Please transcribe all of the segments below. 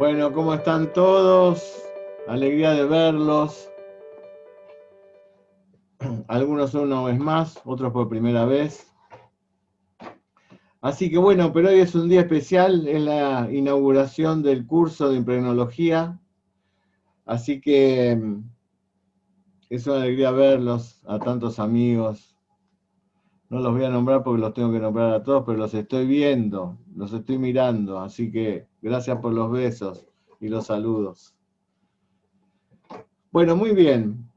Bueno, ¿cómo están todos? Alegría de verlos. Algunos una vez más, otros por primera vez. Así que bueno, pero hoy es un día especial, es la inauguración del curso de impregnología. Así que es una alegría verlos, a tantos amigos. No los voy a nombrar porque los tengo que nombrar a todos, pero los estoy viendo, los estoy mirando. Así que gracias por los besos y los saludos. Bueno, muy bien.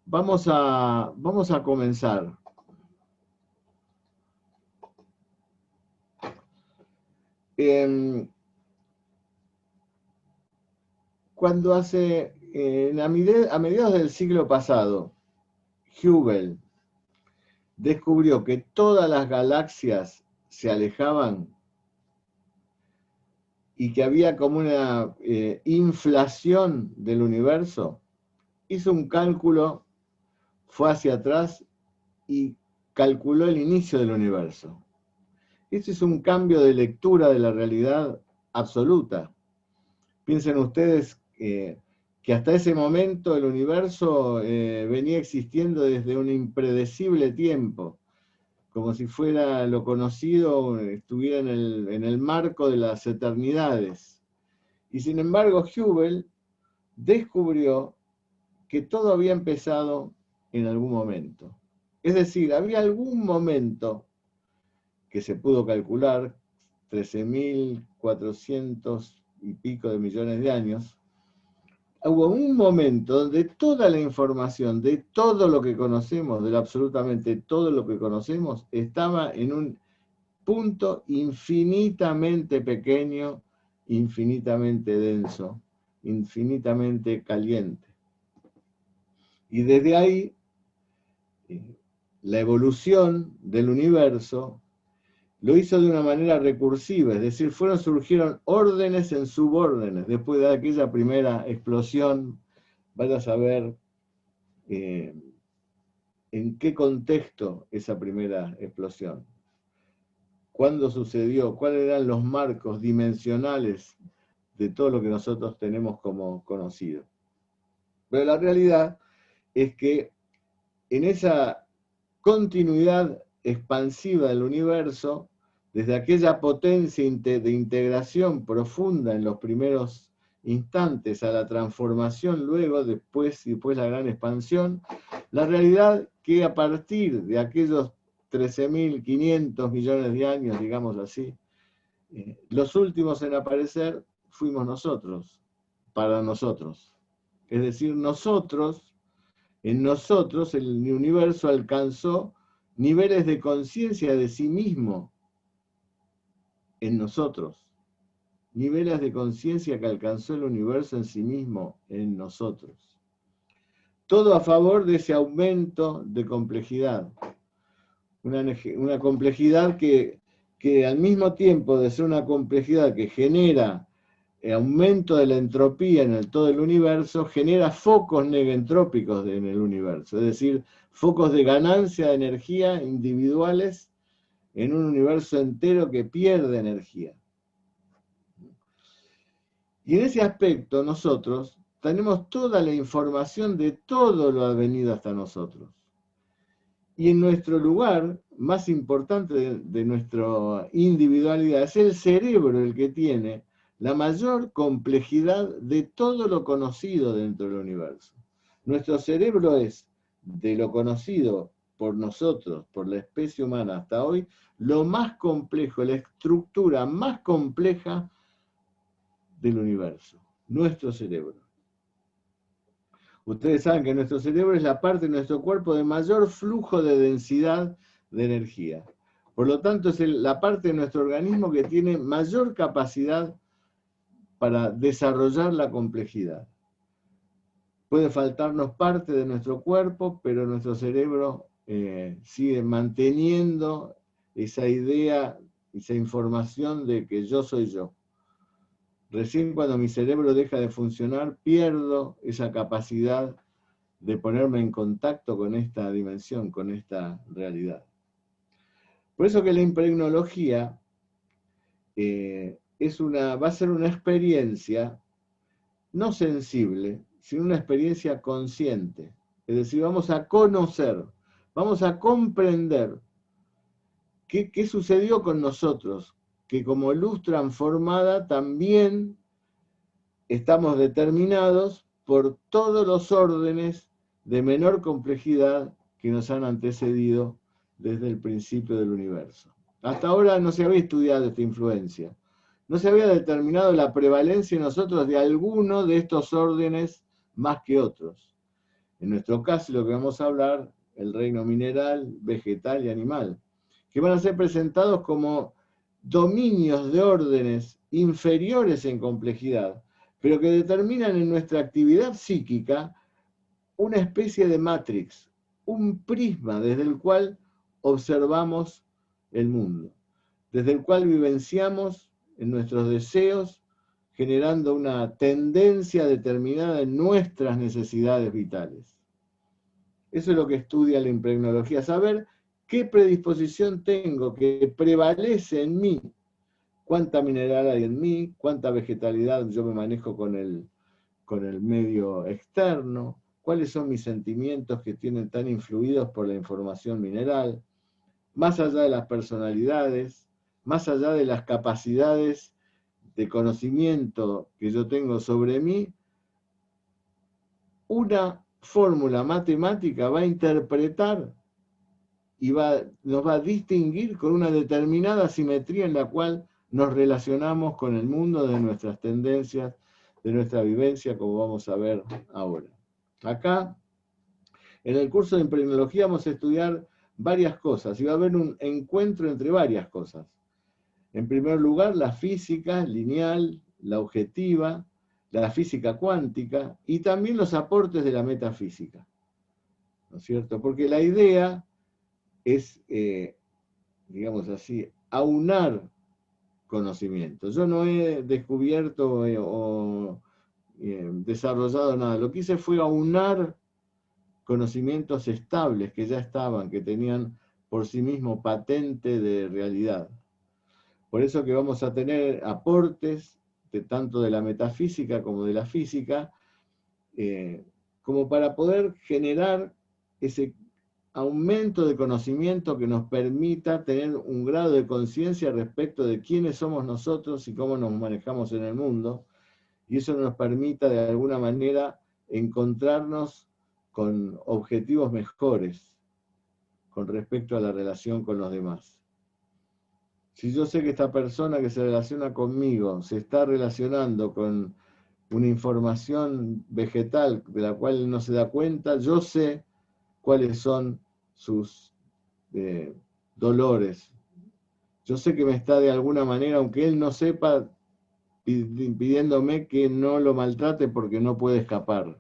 Vamos a comenzar. Cuando a mediados del siglo pasado, Hubble descubrió que todas las galaxias se alejaban y que había como una inflación del universo, hizo un cálculo, fue hacia atrás y calculó el inicio del universo. Ese es un cambio de lectura de la realidad absoluta. Piensen ustedes que hasta ese momento el universo venía existiendo desde un impredecible tiempo, como si fuera lo conocido, estuviera en el marco de las eternidades. Y sin embargo, Hubble descubrió que todo había empezado en algún momento. Es decir, había algún momento que se pudo calcular, 13.400 y pico de millones de años, hubo un momento donde toda la información de todo lo que conocemos, de absolutamente todo lo que conocemos, estaba en un punto infinitamente pequeño, infinitamente denso, infinitamente caliente. Y desde ahí, la evolución del universo lo hizo de una manera recursiva, es decir, surgieron órdenes en subórdenes. Después de aquella primera explosión, vaya a saber en qué contexto esa primera explosión, cuándo sucedió, cuáles eran los marcos dimensionales de todo lo que nosotros tenemos como conocido. Pero la realidad es que en esa continuidad expansiva del universo, desde aquella potencia de integración profunda en los primeros instantes a la transformación luego, después la gran expansión, la realidad que a partir de aquellos 13.500 millones de años, digamos así, los últimos en aparecer fuimos nosotros, para nosotros. Es decir, en nosotros el universo alcanzó niveles de conciencia de sí mismo en nosotros, niveles de conciencia que alcanzó el universo en sí mismo en nosotros. Todo a favor de ese aumento de complejidad, una complejidad que al mismo tiempo de ser una complejidad que genera aumento de la entropía en todo el universo, genera focos negentrópicos en el universo, es decir, focos de ganancia de energía individuales en un universo entero que pierde energía. Y en ese aspecto nosotros tenemos toda la información de todo lo ha venido hasta nosotros. Y en nuestro lugar más importante de nuestra individualidad es el cerebro el que tiene la mayor complejidad de todo lo conocido dentro del universo. Nuestro cerebro es, de lo conocido por nosotros, por la especie humana hasta hoy, lo más complejo, la estructura más compleja del universo, nuestro cerebro. Ustedes saben que nuestro cerebro es la parte de nuestro cuerpo de mayor flujo de densidad de energía. Por lo tanto, es la parte de nuestro organismo que tiene mayor capacidad para desarrollar la complejidad. Puede faltarnos parte de nuestro cuerpo, pero nuestro cerebro sigue manteniendo esa idea, esa información de que yo soy yo. Recién cuando mi cerebro deja de funcionar, pierdo esa capacidad de ponerme en contacto con esta dimensión, con esta realidad. Por eso que la impregnología va a ser una experiencia no sensible, sino una experiencia consciente. Es decir, vamos a conocer, vamos a comprender qué sucedió con nosotros, que como luz transformada también estamos determinados por todos los órdenes de menor complejidad que nos han antecedido desde el principio del universo. Hasta ahora no se había estudiado esta influencia, no se había determinado la prevalencia en nosotros de alguno de estos órdenes más que otros. En nuestro caso, lo que vamos a hablar, el reino mineral, vegetal y animal, que van a ser presentados como dominios de órdenes inferiores en complejidad, pero que determinan en nuestra actividad psíquica una especie de matrix, un prisma desde el cual observamos el mundo, desde el cual vivenciamos en nuestros deseos, generando una tendencia determinada en nuestras necesidades vitales. Eso es lo que estudia la impregnología, saber qué predisposición tengo que prevalece en mí, cuánta mineral hay en mí, cuánta vegetalidad yo me manejo con el medio externo, cuáles son mis sentimientos que tienen tan influidos por la información mineral, más allá de las personalidades, más allá de las capacidades de conocimiento que yo tengo sobre mí, una fórmula matemática va a interpretar y nos va a distinguir con una determinada simetría en la cual nos relacionamos con el mundo de nuestras tendencias, de nuestra vivencia, como vamos a ver ahora. Acá, en el curso de impregnología vamos a estudiar varias cosas y va a haber un encuentro entre varias cosas. En primer lugar, la física lineal, la objetiva, la física cuántica y también los aportes de la metafísica, ¿no es cierto? Porque la idea es, digamos así, aunar conocimiento. Yo no he descubierto o desarrollado nada. Lo que hice fue aunar conocimientos estables que ya estaban, que tenían por sí mismo patente de realidad. Por eso que vamos a tener aportes tanto de la metafísica como de la física, como para poder generar ese aumento de conocimiento que nos permita tener un grado de conciencia respecto de quiénes somos nosotros y cómo nos manejamos en el mundo, y eso nos permita de alguna manera encontrarnos con objetivos mejores con respecto a la relación con los demás. Si yo sé que esta persona que se relaciona conmigo se está relacionando con una información vegetal de la cual él no se da cuenta, yo sé cuáles son sus dolores. Yo sé que me está de alguna manera, aunque él no sepa, pidiéndome que no lo maltrate porque no puede escapar.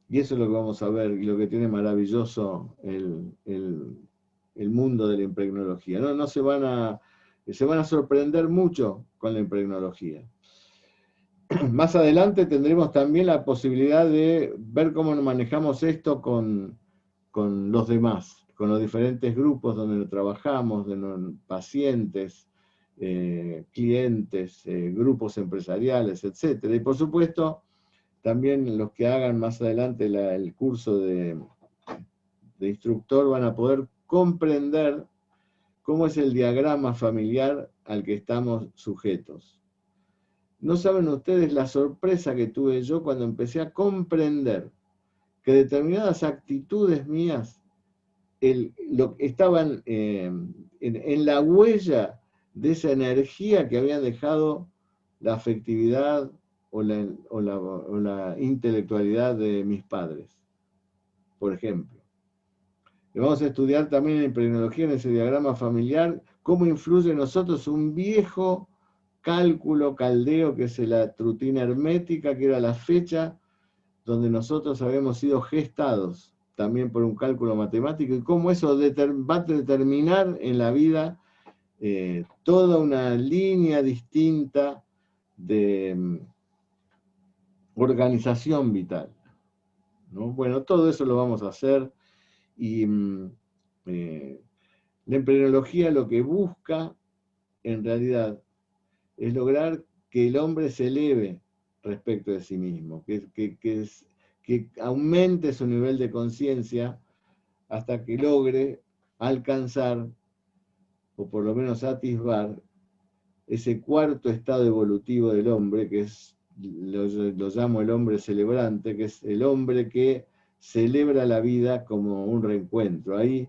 Y eso es lo que vamos a ver y lo que tiene maravilloso el mundo de la impregnología. No se van a sorprender mucho con la impregnología. Más adelante tendremos también la posibilidad de ver cómo nos manejamos esto con los demás, con los diferentes grupos donde trabajamos, de los pacientes, clientes, grupos empresariales, etc. Y por supuesto, también los que hagan más adelante el curso de instructor van a poder comprender cómo es el diagrama familiar al que estamos sujetos. No saben ustedes la sorpresa que tuve yo cuando empecé a comprender que determinadas actitudes mías estaban en la huella de esa energía que habían dejado la afectividad o la intelectualidad de mis padres, por ejemplo. Y vamos a estudiar también en impregnología, en ese diagrama familiar, cómo influye en nosotros un viejo cálculo caldeo, que es la trutina hermética, que era la fecha donde nosotros habíamos sido gestados, también por un cálculo matemático, y cómo eso va a determinar en la vida toda una línea distinta de organización vital, ¿no? Bueno, todo eso lo vamos a hacer, y la impregnología lo que busca en realidad es lograr que el hombre se eleve respecto de sí mismo, que aumente su nivel de conciencia hasta que logre alcanzar, o por lo menos atisbar, ese cuarto estado evolutivo del hombre, que es, lo llamo el hombre celebrante, que es el hombre que celebra la vida como un reencuentro, ahí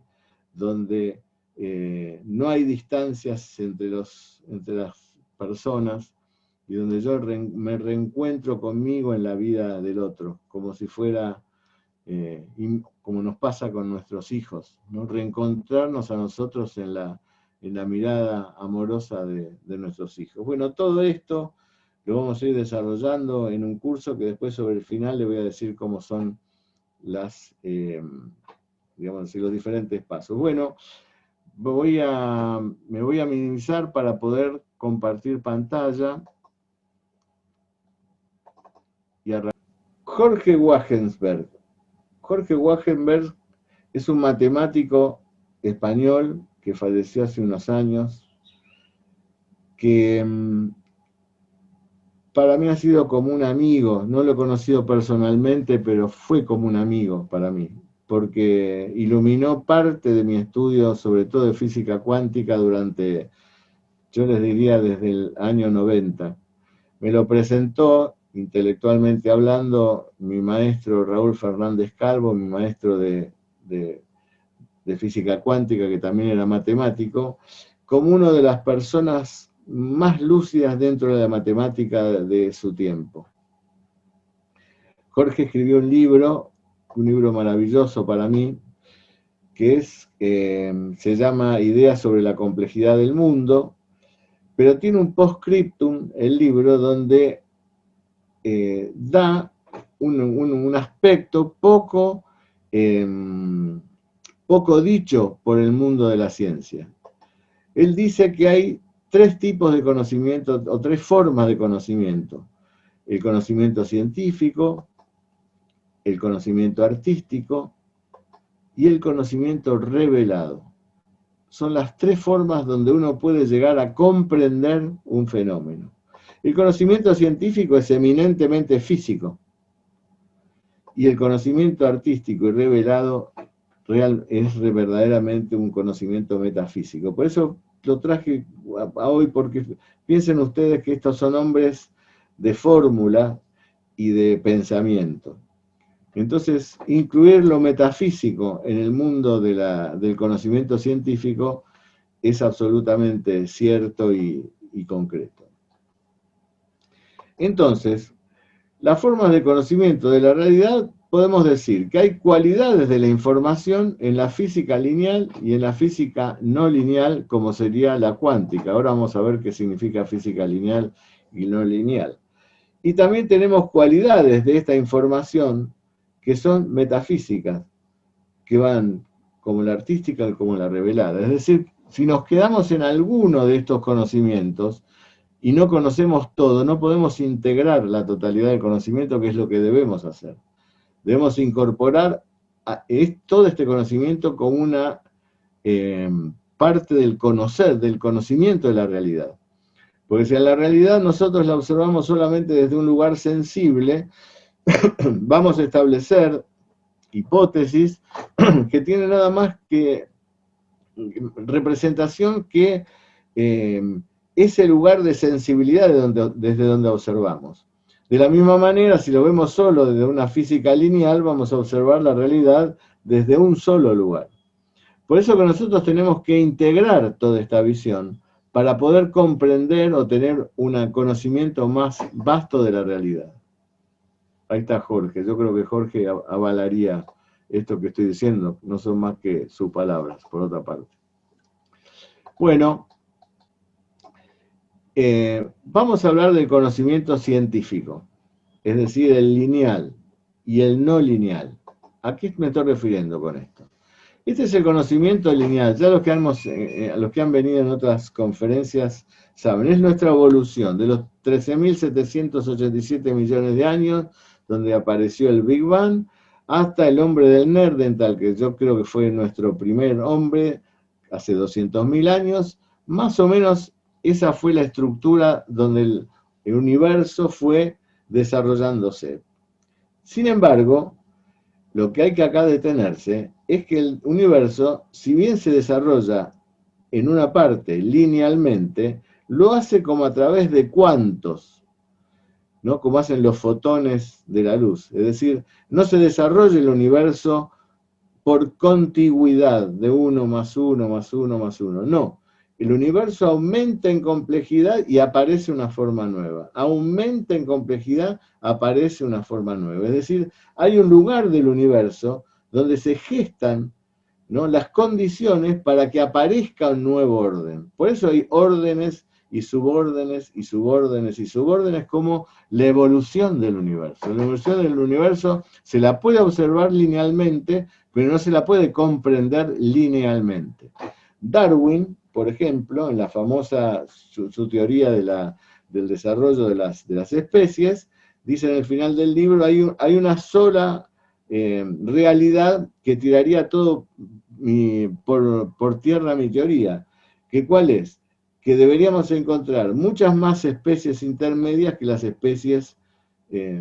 donde no hay distancias entre las personas, y donde yo me reencuentro conmigo en la vida del otro, como si fuera, como nos pasa con nuestros hijos, ¿no? Reencontrarnos a nosotros en la mirada amorosa de nuestros hijos. Bueno, todo esto lo vamos a ir desarrollando en un curso que después sobre el final le voy a decir cómo son digamos, los diferentes pasos. Bueno, me voy a minimizar para poder compartir pantalla. Y Jorge Wagensberg. Jorge Wagensberg es un matemático español que falleció hace unos años, que para mí ha sido como un amigo. No lo he conocido personalmente, pero fue como un amigo para mí, porque iluminó parte de mi estudio, sobre todo de física cuántica, durante, yo les diría, desde el año 90. Me lo presentó, intelectualmente hablando, mi maestro Raúl Fernández Calvo, mi maestro de física cuántica, que también era matemático, como una de las personas más lúcidas dentro de la matemática de su tiempo. Jorge escribió un libro maravilloso para mí, que se llama Ideas sobre la complejidad del mundo, pero tiene un postscriptum, el libro, donde da un aspecto poco dicho por el mundo de la ciencia. Él dice que hay tres tipos de conocimiento, o tres formas de conocimiento: el conocimiento científico, el conocimiento artístico y el conocimiento revelado. Son las tres formas donde uno puede llegar a comprender un fenómeno. El conocimiento científico es eminentemente físico, y el conocimiento artístico y revelado es verdaderamente un conocimiento metafísico. Por eso lo traje a hoy, porque piensen ustedes que estos son hombres de fórmula y de pensamiento. Entonces, incluir lo metafísico en el mundo del conocimiento científico es absolutamente cierto y concreto. Entonces, las formas de conocimiento de la realidad, podemos decir que hay cualidades de la información en la física lineal y en la física no lineal, como sería la cuántica. Ahora vamos a ver qué significa física lineal y no lineal. Y también tenemos cualidades de esta información que son metafísicas, que van como la artística y como la revelada. Es decir, si nos quedamos en alguno de estos conocimientos y no conocemos todo, no podemos integrar la totalidad del conocimiento, que es lo que debemos hacer. Debemos incorporar todo este conocimiento como una parte del conocimiento de la realidad. Porque si a la realidad nosotros la observamos solamente desde un lugar sensible, vamos a establecer hipótesis que tienen nada más que representación que ese lugar de sensibilidad desde donde observamos. De la misma manera, si lo vemos solo desde una física lineal, vamos a observar la realidad desde un solo lugar. Por eso que nosotros tenemos que integrar toda esta visión para poder comprender o tener un conocimiento más vasto de la realidad. Ahí está Jorge. Yo creo que Jorge avalaría esto que estoy diciendo. No son más que sus palabras, por otra parte. Bueno, vamos a hablar del conocimiento científico, es decir, el lineal y el no lineal. ¿A qué me estoy refiriendo con esto? Este es el conocimiento lineal. Ya los que han venido en otras conferencias saben, es nuestra evolución de los 13.787 millones de años, donde apareció el Big Bang, hasta el hombre del Neandertal, que yo creo que fue nuestro primer hombre hace 200.000 años. Más o menos esa fue la estructura donde el universo fue desarrollándose. Sin embargo, lo que hay que acá detenerse es que el universo, si bien se desarrolla en una parte linealmente, lo hace como a través de cuantos, ¿no? Como hacen los fotones de la luz. Es decir, no se desarrolla el universo por contigüidad de 1 más 1 más 1 más 1. No, el universo aumenta en complejidad y aparece una forma nueva. Aumenta en complejidad, aparece una forma nueva. Es decir, hay un lugar del universo donde se gestan, ¿no?, las condiciones para que aparezca un nuevo orden. Por eso hay órdenes y subórdenes y subórdenes y subórdenes, como la evolución del universo. La evolución del universo se la puede observar linealmente, pero no se la puede comprender linealmente. Darwin, por ejemplo, en la famosa, su teoría del desarrollo de las especies, dice en el final del libro, hay una sola realidad que tiraría todo por tierra mi teoría. ¿Que cuál es? Que deberíamos encontrar muchas más especies intermedias que las especies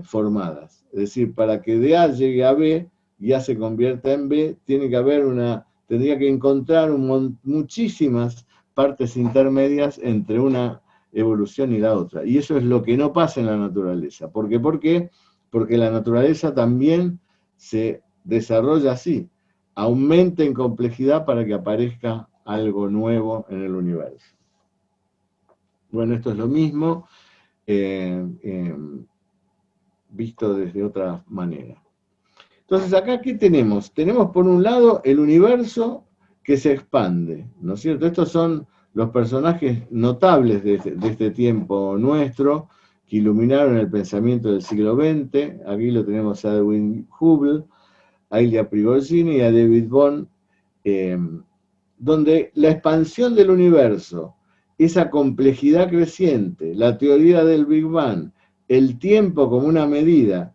formadas. Es decir, para que de A llegue a B y A se convierta en B, tendría que encontrar muchísimas partes intermedias entre una evolución y la otra. Y eso es lo que no pasa en la naturaleza. ¿Por qué? Porque la naturaleza también se desarrolla así. Aumenta en complejidad para que aparezca algo nuevo en el universo. Bueno, esto es lo mismo, visto desde otra manera. Entonces, acá, ¿qué tenemos? Tenemos, por un lado, el universo que se expande, ¿no es cierto? Estos son los personajes notables de este tiempo nuestro, que iluminaron el pensamiento del siglo XX. Aquí lo tenemos a Edwin Hubble, a Ilya Prigozhin y a David Bohm, donde la expansión del universo, esa complejidad creciente, la teoría del Big Bang, el tiempo como una medida,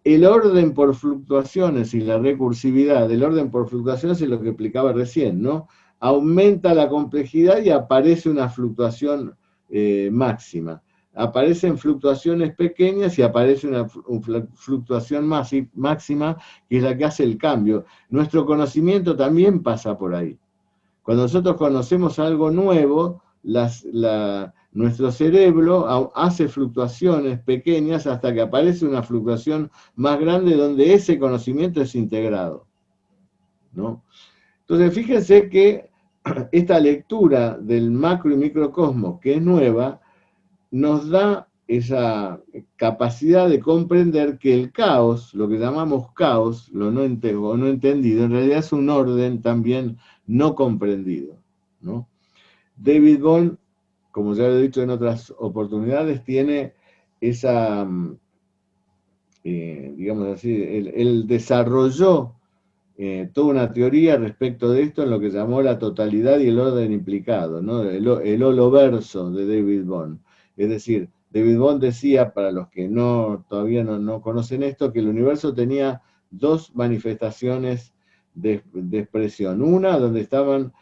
el orden por fluctuaciones y la recursividad, el orden por fluctuaciones es lo que explicaba recién, ¿no? Aumenta la complejidad y aparece una fluctuación máxima. Aparecen fluctuaciones pequeñas y aparece una fluctuación máxima, que es la que hace el cambio. Nuestro conocimiento también pasa por ahí. Cuando nosotros conocemos algo nuevo, nuestro cerebro hace fluctuaciones pequeñas hasta que aparece una fluctuación más grande donde ese conocimiento es integrado, ¿no? Entonces, fíjense que esta lectura del macro y microcosmos, que es nueva, nos da esa capacidad de comprender que el caos, lo que llamamos caos, lo no entendido, en realidad es un orden también no comprendido, ¿no? David Bohm, como ya lo he dicho en otras oportunidades, tiene esa, digamos así, él desarrolló toda una teoría respecto de esto en lo que llamó la totalidad y el orden implicado, ¿no? El holoverso de David Bohm. Es decir, David Bohm decía, para los que todavía no conocen esto, que el universo tenía dos manifestaciones de expresión. Una, donde estaban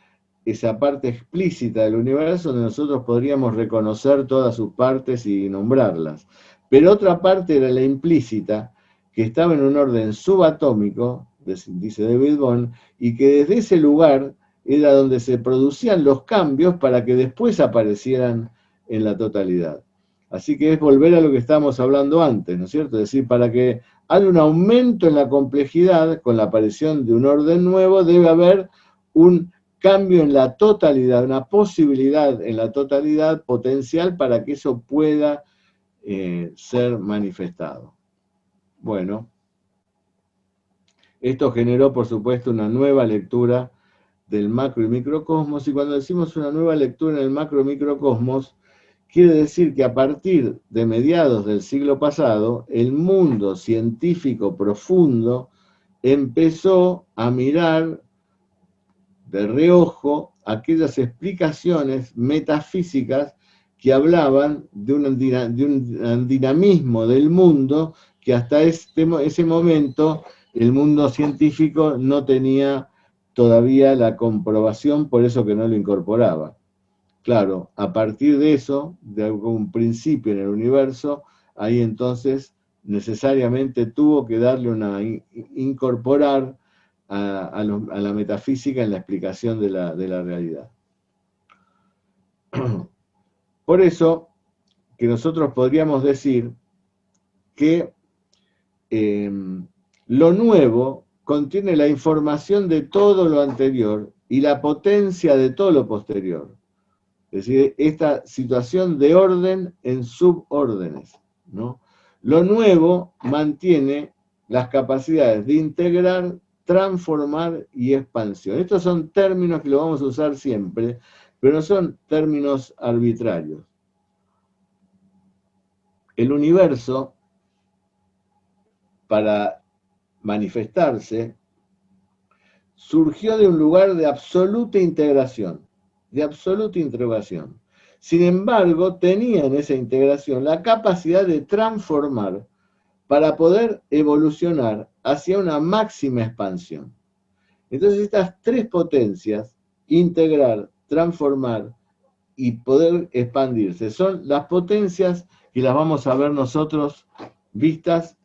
esa parte explícita del universo, donde nosotros podríamos reconocer todas sus partes y nombrarlas. Pero otra parte era la implícita, que estaba en un orden subatómico, dice David Bohm, y que desde ese lugar era donde se producían los cambios para que después aparecieran en la totalidad. Así que es volver a lo que estábamos hablando antes, ¿no es cierto? Es decir, para que haya un aumento en la complejidad con la aparición de un orden nuevo, debe haber un cambio en la totalidad, una posibilidad en la totalidad potencial para que eso pueda ser manifestado. Bueno, esto generó, por supuesto, una nueva lectura del macro y microcosmos, y cuando decimos una nueva lectura en el macro y microcosmos, quiere decir que a partir de mediados del siglo pasado, el mundo científico profundo empezó a mirar de reojo aquellas explicaciones metafísicas que hablaban de un dinamismo del mundo que hasta ese momento el mundo científico no tenía todavía la comprobación, por eso que no lo incorporaba. Claro, a partir de eso, de algún principio en el universo, ahí entonces necesariamente tuvo que darle incorporar a la metafísica en la explicación de la realidad. Por eso que nosotros podríamos decir que lo nuevo contiene la información de todo lo anterior y la potencia de todo lo posterior. Es decir, esta situación de orden en subórdenes, ¿no? Lo nuevo mantiene las capacidades de integrar, transformar y expansión. Estos son términos que lo vamos a usar siempre, pero no son términos arbitrarios. El universo, para manifestarse, surgió de un lugar de absoluta integración, Sin embargo, tenía en esa integración la capacidad de transformar para poder evolucionar hacia una máxima expansión. Entonces, estas tres potencias, integrar, transformar y poder expandirse, son las potencias que las vamos a ver nosotros vistas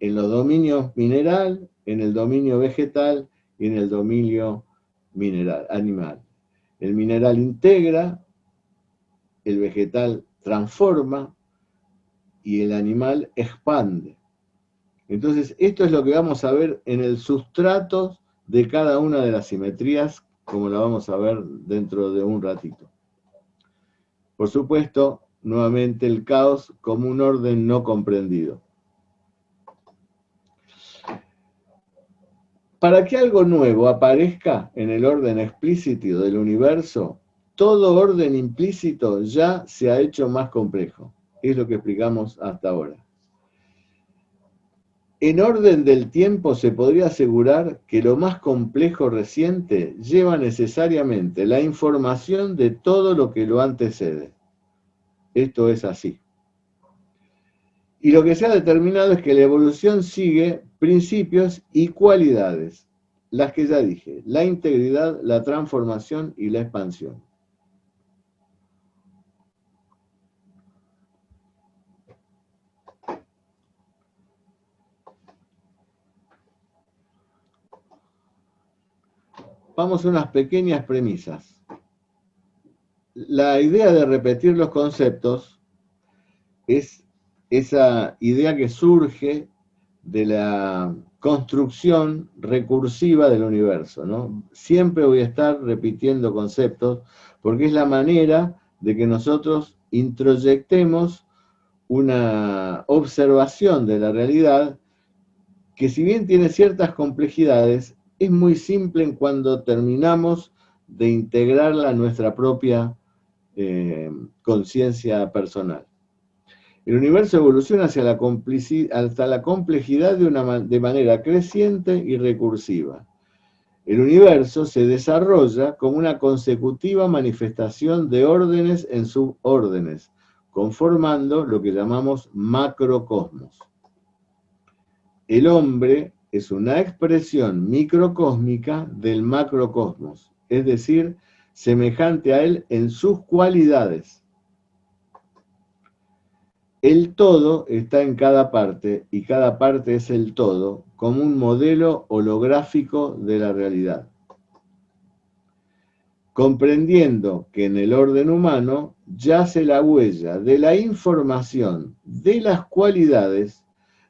en los dominios mineral, en el dominio vegetal y en el dominio animal. El mineral integra, el vegetal transforma y el animal expande. Entonces, esto es lo que vamos a ver en el sustrato de cada una de las simetrías, como la vamos a ver dentro de un ratito. Por supuesto, nuevamente el caos como un orden no comprendido. Para que algo nuevo aparezca en el orden explícito del universo, todo orden implícito ya se ha hecho más complejo. Es lo que explicamos hasta ahora. En orden del tiempo se podría asegurar que lo más complejo reciente lleva necesariamente la información de todo lo que lo antecede. Esto es así. Y lo que se ha determinado es que la evolución sigue principios y cualidades, las que ya dije, la integridad, la transformación y la expansión. Vamos a unas pequeñas premisas. La idea de repetir los conceptos es esa idea que surge de la construcción recursiva del universo, ¿no? Siempre voy a estar repitiendo conceptos porque es la manera de que nosotros introyectemos una observación de la realidad que, si bien tiene ciertas complejidades, es muy simple en cuando terminamos de integrarla a nuestra propia conciencia personal. El universo evoluciona hacia hasta la complejidad de manera creciente y recursiva. El universo se desarrolla como una consecutiva manifestación de órdenes en subórdenes, conformando lo que llamamos macrocosmos. El hombre es una expresión microcósmica del macrocosmos, es decir, semejante a él en sus cualidades. El todo está en cada parte y cada parte es el todo, como un modelo holográfico de la realidad. Comprendiendo que en el orden humano yace la huella de la información de las cualidades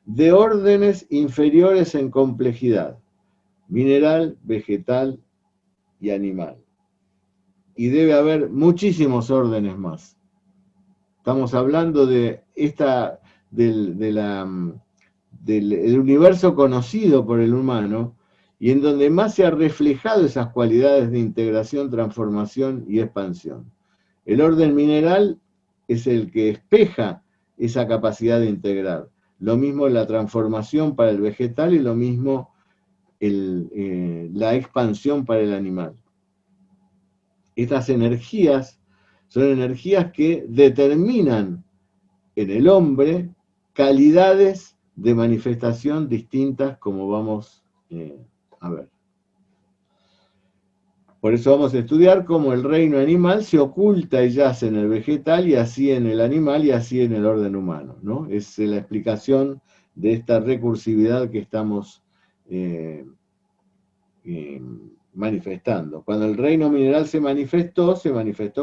de órdenes inferiores en complejidad, mineral, vegetal y animal. Y debe haber muchísimos órdenes más. Estamos hablando de del universo conocido por el humano y en donde más se han reflejado esas cualidades de integración, transformación y expansión. El orden mineral es el que espeja esa capacidad de integrar. Lo mismo la transformación para el vegetal y lo mismo la expansión para el animal. Estas energías son energías que determinan en el hombre calidades de manifestación distintas, como vamos a ver. Por eso vamos a estudiar cómo el reino animal se oculta y yace en el vegetal, y así en el animal, y así en el orden humano, ¿no? Es la explicación de esta recursividad que estamos eh, manifestando. Cuando el reino mineral se manifestó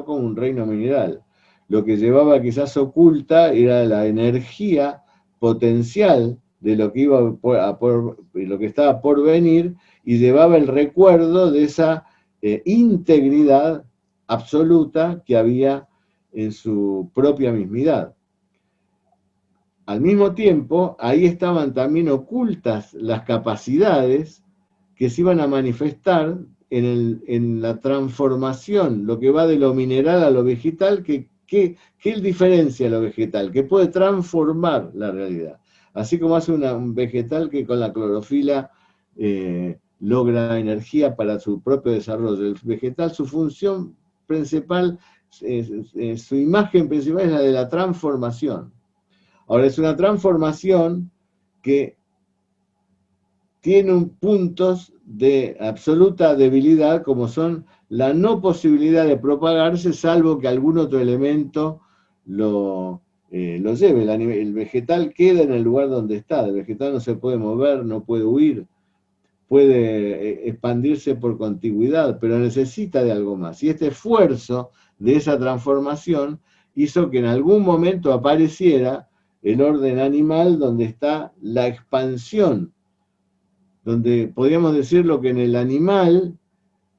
como un reino mineral. Lo que llevaba quizás oculta era la energía potencial de lo que iba lo que estaba por venir, y llevaba el recuerdo de esa integridad absoluta que había en su propia mismidad. Al mismo tiempo, ahí estaban también ocultas las capacidades que se iban a manifestar en la transformación, lo que va de lo mineral a lo vegetal, que diferencia lo vegetal, que puede transformar la realidad. Así como hace un vegetal que con la clorofila logra energía para su propio desarrollo. El vegetal, su función principal, su imagen principal es la de la transformación. Ahora, es una transformación que tiene puntos de absoluta debilidad, como son la no posibilidad de propagarse, salvo que algún otro elemento lo lleve. El vegetal queda en el lugar donde está. El vegetal no se puede mover, no puede huir, puede expandirse por contigüidad, pero necesita de algo más. Y este esfuerzo de esa transformación hizo que en algún momento apareciera el orden animal, donde está la expansión, donde podríamos decir lo que en el animal,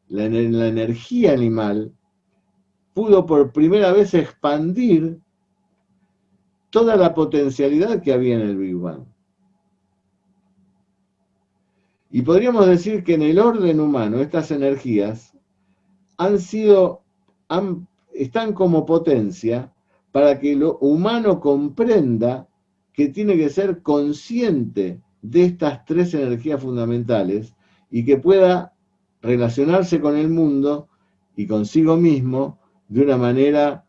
la energía animal, pudo por primera vez expandir toda la potencialidad que había en el Big Bang. Y podríamos decir que en el orden humano estas energías están como potencia para que lo humano comprenda que tiene que ser consciente de estas tres energías fundamentales y que pueda relacionarse con el mundo y consigo mismo de una manera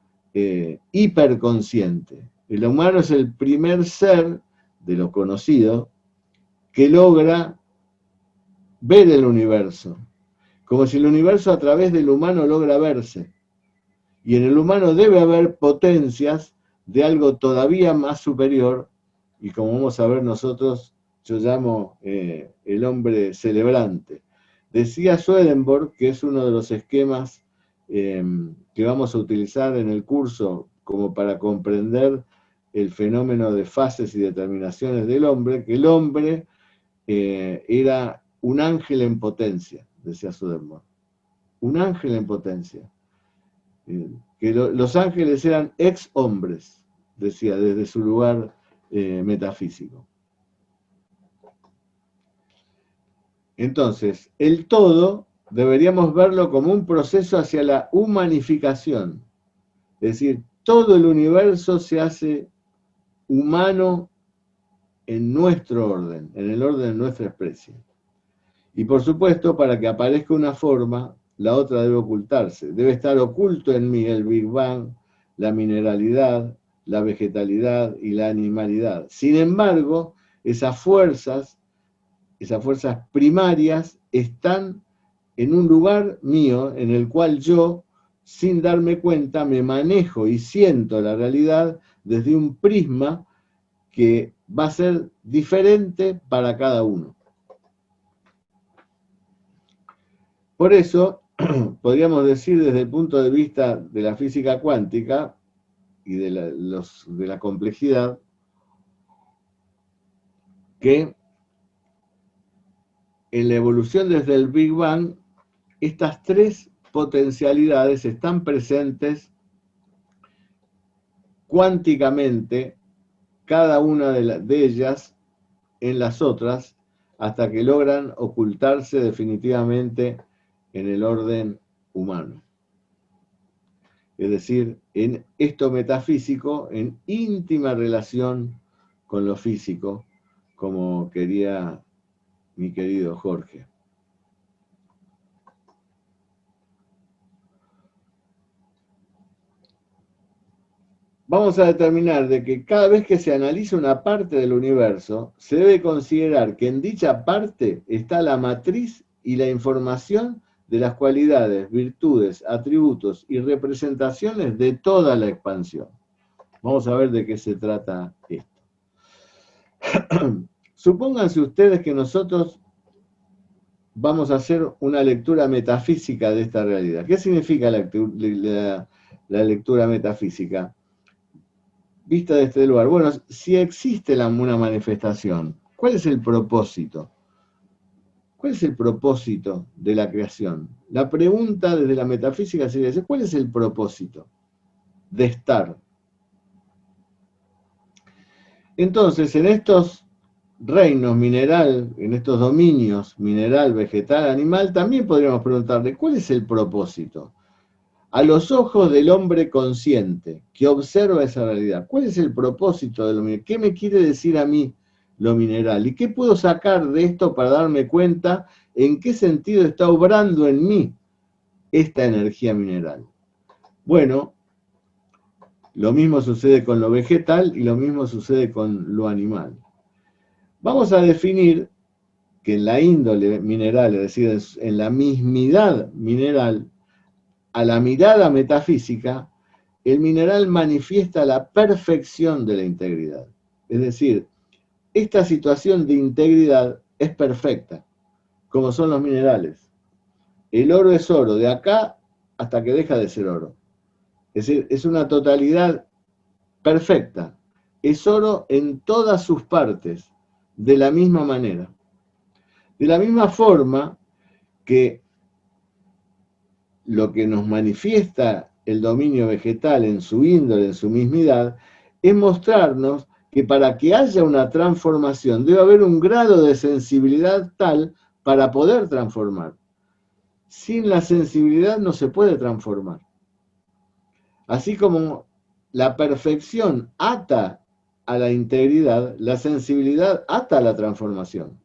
hiperconsciente. El humano es el primer ser de lo conocido que logra ver el universo, como si el universo a través del humano logra verse. Y en el humano debe haber potencias de algo todavía más superior, y como vamos a ver nosotros, yo llamo el hombre celebrante. Decía Swedenborg, que es uno de los esquemas que vamos a utilizar en el curso como para comprender el fenómeno de fases y determinaciones del hombre, que el hombre era un ángel en potencia, decía Swedenborg. Un ángel en potencia. Que los ángeles eran ex hombres, decía, desde su lugar metafísico. Entonces, el todo deberíamos verlo como un proceso hacia la humanificación. Es decir, todo el universo se hace humano en nuestro orden, en el orden de nuestra especie. Y por supuesto, para que aparezca una forma, la otra debe ocultarse. Debe estar oculto en mí el Big Bang, la mineralidad, la vegetalidad y la animalidad. Sin embargo, esas fuerzas primarias están en un lugar mío en el cual yo, sin darme cuenta, me manejo y siento la realidad desde un prisma que va a ser diferente para cada uno. Por eso, podríamos decir desde el punto de vista de la física cuántica y de la complejidad, que en la evolución desde el Big Bang, estas tres potencialidades están presentes cuánticamente, cada una de ellas en las otras, hasta que logran ocultarse definitivamente en el orden humano. Es decir, en esto metafísico, en íntima relación con lo físico, como quería mi querido Jorge. Vamos a determinar de que cada vez que se analiza una parte del universo, se debe considerar que en dicha parte está la matriz y la información de las cualidades, virtudes, atributos y representaciones de toda la expansión. Vamos a ver de qué se trata esto. Supónganse ustedes que nosotros vamos a hacer una lectura metafísica de esta realidad. ¿Qué significa la lectura metafísica? Vista de este lugar. Bueno, si existe una manifestación, ¿cuál es el propósito? ¿Cuál es el propósito de la creación? La pregunta desde la metafísica sería, ¿cuál es el propósito de estar? Entonces, en estos reinos mineral, en estos dominios mineral, vegetal, animal, también podríamos preguntarle, ¿cuál es el propósito? A los ojos del hombre consciente que observa esa realidad, ¿cuál es el propósito de lo mineral? ¿Qué me quiere decir a mí lo mineral? ¿Y qué puedo sacar de esto para darme cuenta en qué sentido está obrando en mí esta energía mineral? Bueno, lo mismo sucede con lo vegetal y lo mismo sucede con lo animal. Vamos a definir que en la índole mineral, es decir, en la mismidad mineral, a la mirada metafísica, el mineral manifiesta la perfección de la integridad. Es decir, esta situación de integridad es perfecta, como son los minerales. El oro es oro, de acá hasta que deja de ser oro. Es decir, es una totalidad perfecta. Es oro en todas sus partes, de la misma manera. De la misma forma que lo que nos manifiesta el dominio vegetal en su índole, en su mismidad, es mostrarnos que para que haya una transformación debe haber un grado de sensibilidad tal para poder transformar. Sin la sensibilidad no se puede transformar. Así como la perfección ata a la integridad, la sensibilidad ata a la transformación.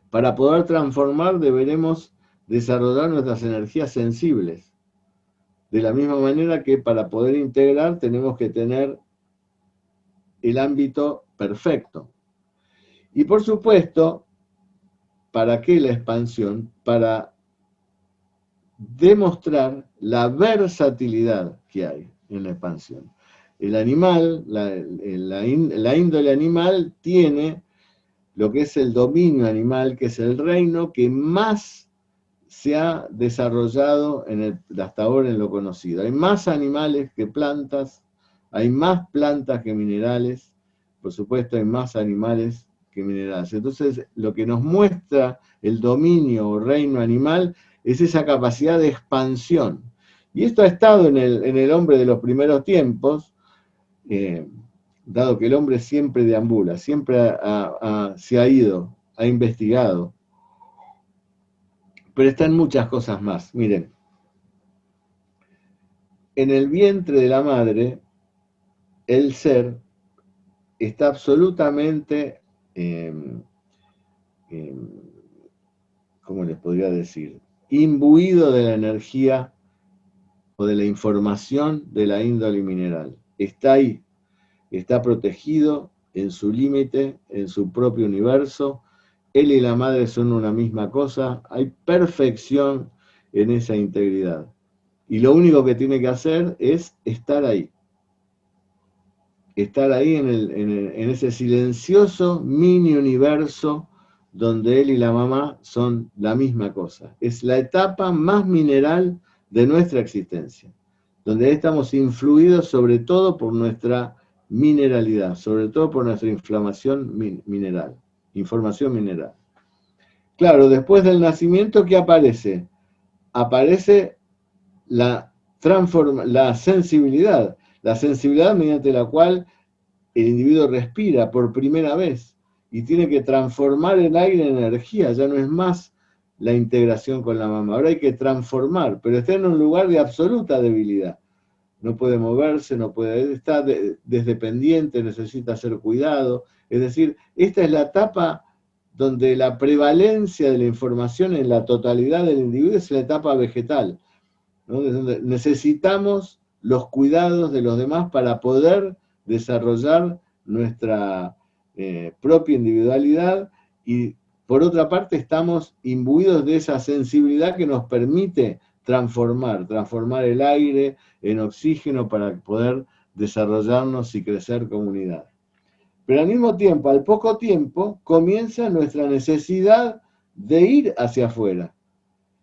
Para poder transformar deberemos desarrollar nuestras energías sensibles. De la misma manera que para poder integrar tenemos que tener el ámbito perfecto. Y por supuesto, ¿para qué la expansión? Para demostrar la versatilidad que hay en la expansión. El animal, la índole animal tiene lo que es el dominio animal, que es el reino que más se ha desarrollado hasta ahora en lo conocido. Hay más animales que plantas, hay más plantas que minerales, por supuesto hay más animales que minerales. Entonces, lo que nos muestra el dominio o reino animal es esa capacidad de expansión. Y esto ha estado en el hombre de los primeros tiempos, dado que el hombre siempre deambula, siempre se ha ido, ha investigado, pero están muchas cosas más. Miren, en el vientre de la madre, el ser está absolutamente, ¿cómo les podría decir? Imbuido de la energía o de la información de la índole mineral. Está ahí, está protegido en su límite, en su propio universo. Él y la madre son una misma cosa. Hay perfección en esa integridad. Y lo único que tiene que hacer es estar ahí. Estar ahí en ese silencioso mini universo donde él y la mamá son la misma cosa. Es la etapa más mineral de nuestra existencia, donde estamos influidos sobre todo por nuestra mineralidad, sobre todo por nuestra inflamación mineral, información mineral. Claro, después del nacimiento, ¿qué aparece? Aparece la sensibilidad mediante la cual el individuo respira por primera vez y tiene que transformar el aire en energía, ya no es más la integración con la mamá, ahora hay que transformar, pero está en un lugar de absoluta debilidad. No puede moverse, no puede estar desdependiente, necesita ser cuidado. Es decir, esta es la etapa donde la prevalencia de la información en la totalidad del individuo es la etapa vegetal, ¿no? Donde necesitamos los cuidados de los demás para poder desarrollar nuestra propia individualidad y por otra parte estamos imbuidos de esa sensibilidad que nos permite transformar el aire en oxígeno para poder desarrollarnos y crecer como unidad. Pero al mismo tiempo, al poco tiempo, comienza nuestra necesidad de ir hacia afuera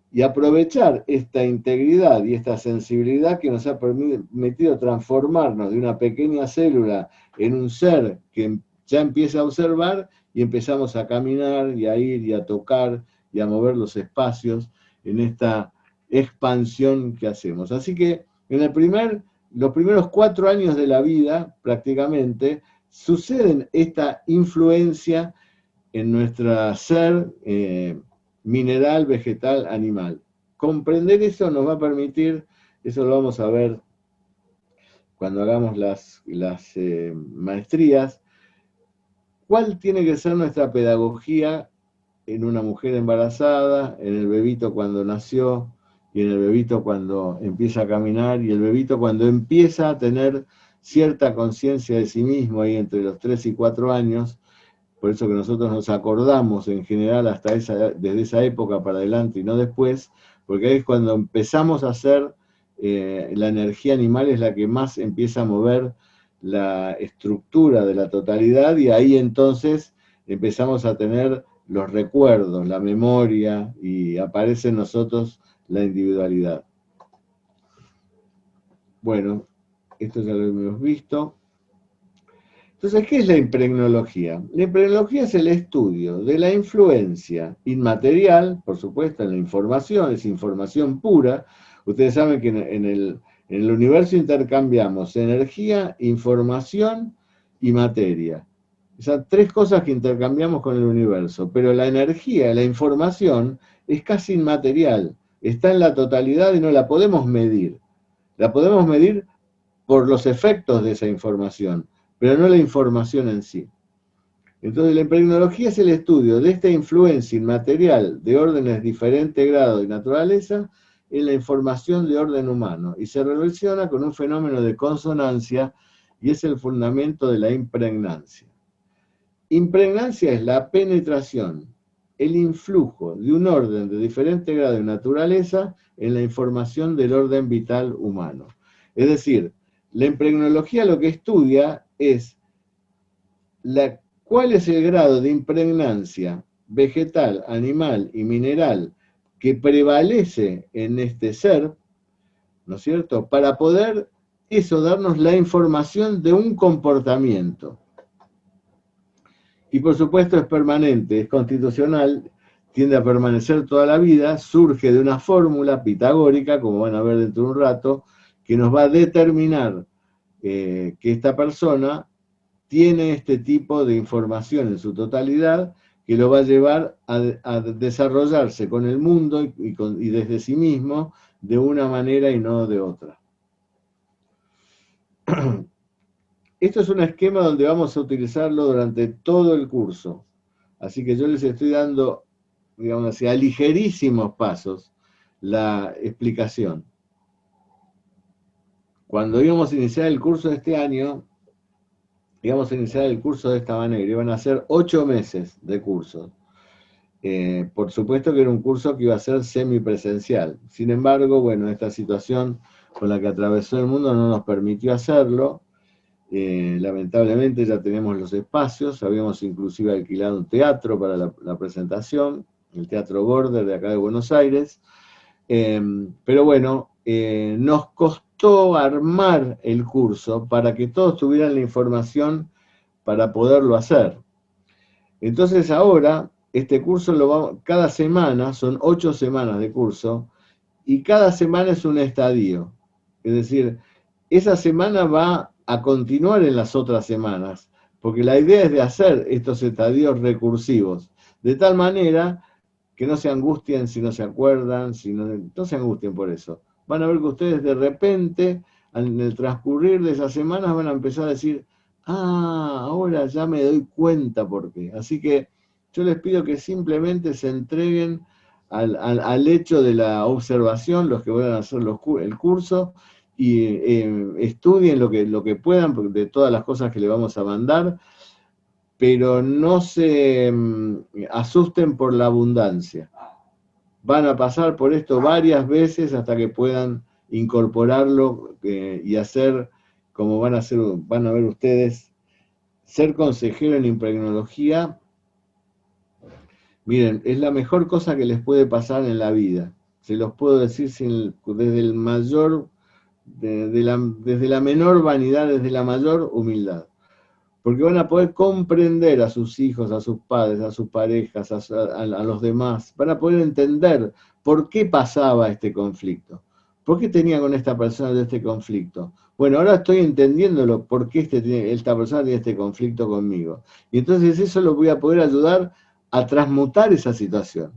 y aprovechar esta integridad y esta sensibilidad que nos ha permitido transformarnos de una pequeña célula en un ser que ya empieza a observar y empezamos a caminar y a ir y a tocar y a mover los espacios en esta expansión que hacemos. Así que en los primeros 4 años de la vida, prácticamente, suceden esta influencia en nuestro ser mineral, vegetal, animal. Comprender eso nos va a permitir, eso lo vamos a ver cuando hagamos las maestrías, cuál tiene que ser nuestra pedagogía en una mujer embarazada, en el bebito cuando nació, y en el bebito cuando empieza a caminar, y el bebito cuando empieza a tener cierta conciencia de sí mismo, ahí entre los 3 y 4 años, por eso que nosotros nos acordamos en general desde esa época para adelante y no después, porque ahí es cuando empezamos a hacer, la energía animal es la que más empieza a mover la estructura de la totalidad, y ahí entonces empezamos a tener los recuerdos, la memoria, y aparece en nosotros la individualidad. Bueno, esto ya lo hemos visto. Entonces, ¿qué es la impregnología? La impregnología es el estudio de la influencia inmaterial, por supuesto, en la información, es información pura. Ustedes saben que en el universo intercambiamos energía, información y materia. Esas 3 cosas que intercambiamos con el universo, pero la energía, la información, es casi inmaterial, está en la totalidad y no la podemos medir. La podemos medir por los efectos de esa información, pero no la información en sí. Entonces la impregnología es el estudio de esta influencia inmaterial de órdenes de diferente grado y naturaleza en la información de orden humano, y se relaciona con un fenómeno de consonancia, y es el fundamento de la impregnancia. Impregnancia es la penetración, el influjo de un orden de diferente grado y naturaleza en la información del orden vital humano. Es decir, la impregnología lo que estudia es cuál es el grado de impregnancia vegetal, animal y mineral que prevalece en este ser, ¿no es cierto?, para poder eso darnos la información de un comportamiento. Y por supuesto es permanente, es constitucional, tiende a permanecer toda la vida, surge de una fórmula pitagórica, como van a ver dentro de un rato, que nos va a determinar que esta persona tiene este tipo de información en su totalidad, que lo va a llevar a desarrollarse con el mundo y desde sí mismo de una manera y no de otra. Esto es un esquema donde vamos a utilizarlo durante todo el curso, así que yo les estoy dando, digamos así, a ligerísimos pasos la explicación. Cuando íbamos a iniciar el curso de este año, íbamos a iniciar el curso de esta manera, iban a ser 8 meses de curso. Por supuesto que era un curso que iba a ser semipresencial. Sin embargo, bueno, esta situación con la que atravesó el mundo no nos permitió hacerlo. Lamentablemente ya tenemos los espacios, habíamos inclusive alquilado un teatro para la presentación, el Teatro Border de acá de Buenos Aires, pero bueno, nos costó armar el curso para que todos tuvieran la información para poderlo hacer. Entonces ahora, este curso cada semana, son 8 semanas de curso, y cada semana es un estadio. Es decir, esa semana va a continuar en las otras semanas, porque la idea es de hacer estos estadios recursivos, de tal manera que no se angustien si no se acuerdan, no se angustien por eso. Van a ver que ustedes de repente, en el transcurrir de esas semanas, van a empezar a decir, ahora ya me doy cuenta por qué. Así que yo les pido que simplemente se entreguen al hecho de la observación, los que vayan a hacer el curso, y estudien lo que puedan de todas las cosas que le vamos a mandar. pero no se asusten por la abundancia. Van a pasar por esto varias veces hasta que puedan incorporarlo y hacer, como van a ver ustedes, ser consejero en impregnología. Miren, es la mejor cosa que les puede pasar en la vida. Se los puedo decir desde el mayor, desde la menor vanidad, desde la mayor humildad. Porque van a poder comprender a sus hijos, a sus padres, a sus parejas, a los demás. Van a poder entender por qué pasaba este conflicto. ¿Por qué tenía con esta persona este conflicto? Bueno, ahora estoy entendiéndolo, por qué esta persona tiene este conflicto conmigo. Y entonces eso lo voy a poder ayudar a transmutar esa situación.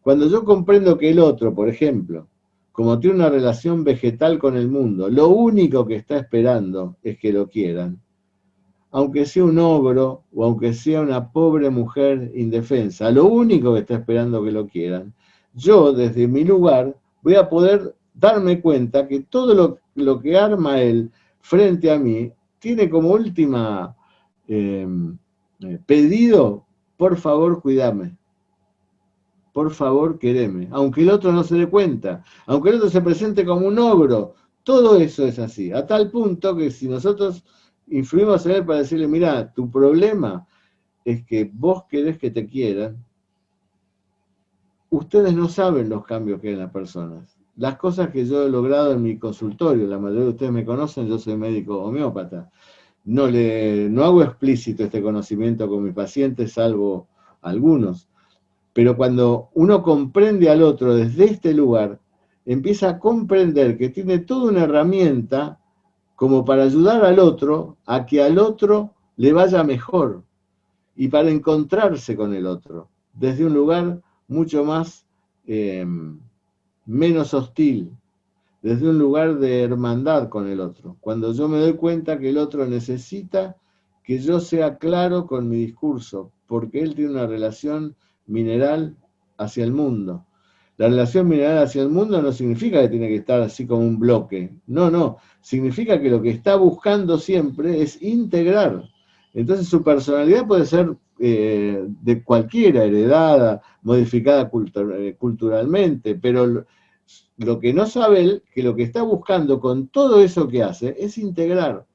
Cuando yo comprendo que el otro, por ejemplo, como tiene una relación vegetal con el mundo, lo único que está esperando es que lo quieran, aunque sea un ogro o aunque sea una pobre mujer indefensa, lo único que está esperando que lo quieran, yo desde mi lugar voy a poder darme cuenta que todo lo que arma él frente a mí tiene como última pedido, por favor cuídame, por favor quereme, aunque el otro no se dé cuenta, aunque el otro se presente como un ogro, todo eso es así, a tal punto que si nosotros influimos en él para decirle, mira, tu problema es que vos querés que te quieran, ustedes no saben los cambios que hay en las personas. Las cosas que yo he logrado en mi consultorio, la mayoría de ustedes me conocen, yo soy médico homeópata, no hago explícito este conocimiento con mis pacientes, salvo algunos, pero cuando uno comprende al otro desde este lugar, empieza a comprender que tiene toda una herramienta como para ayudar al otro a que al otro le vaya mejor y para encontrarse con el otro desde un lugar mucho más menos hostil, desde un lugar de hermandad con el otro. Cuando yo me doy cuenta que el otro necesita que yo sea claro con mi discurso, porque él tiene una relación mineral hacia el mundo. La relación mineral hacia el mundo no significa que tiene que estar así como un bloque. No. Significa que lo que está buscando siempre es integrar. Entonces su personalidad puede ser de cualquiera, heredada, modificada culturalmente, pero lo que no sabe él, que lo que está buscando con todo eso que hace, es integrar.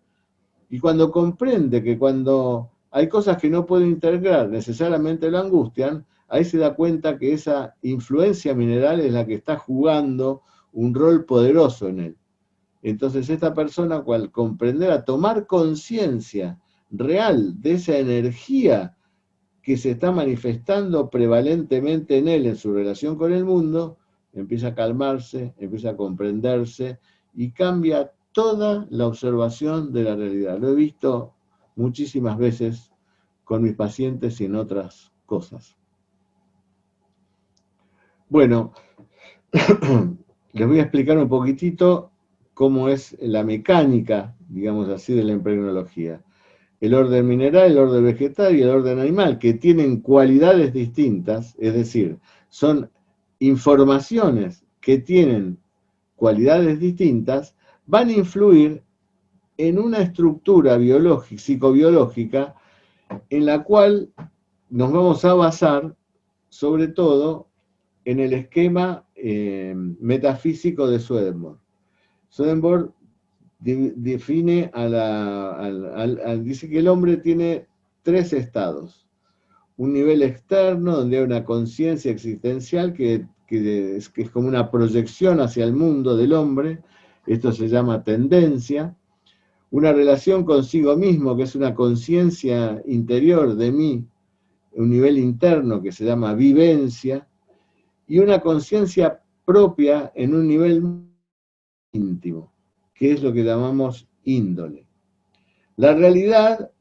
Y cuando comprende que cuando hay cosas que no puede integrar, necesariamente lo angustian, ahí se da cuenta que esa influencia mineral es la que está jugando un rol poderoso en él. Entonces esta persona, al comprender, a tomar conciencia real de esa energía que se está manifestando prevalentemente en él, en su relación con el mundo, empieza a calmarse, empieza a comprenderse y cambia toda la observación de la realidad. Lo he visto muchísimas veces con mis pacientes y en otras cosas. Bueno, les voy a explicar un poquitito cómo es la mecánica, digamos así, de la impregnología. El orden mineral, el orden vegetal y el orden animal, que tienen cualidades distintas, es decir, son informaciones que tienen cualidades distintas, van a influir en una estructura psicobiológica en la cual nos vamos a basar sobre todo en el esquema metafísico de Swedenborg. Swedenborg define dice que el hombre tiene tres estados. Un nivel externo, donde hay una conciencia existencial que es como una proyección hacia el mundo del hombre, esto se llama tendencia. Una relación consigo mismo, que es una conciencia interior de mí, un nivel interno que se llama vivencia, y una conciencia propia en un nivel íntimo, que es lo que llamamos índole. La realidad,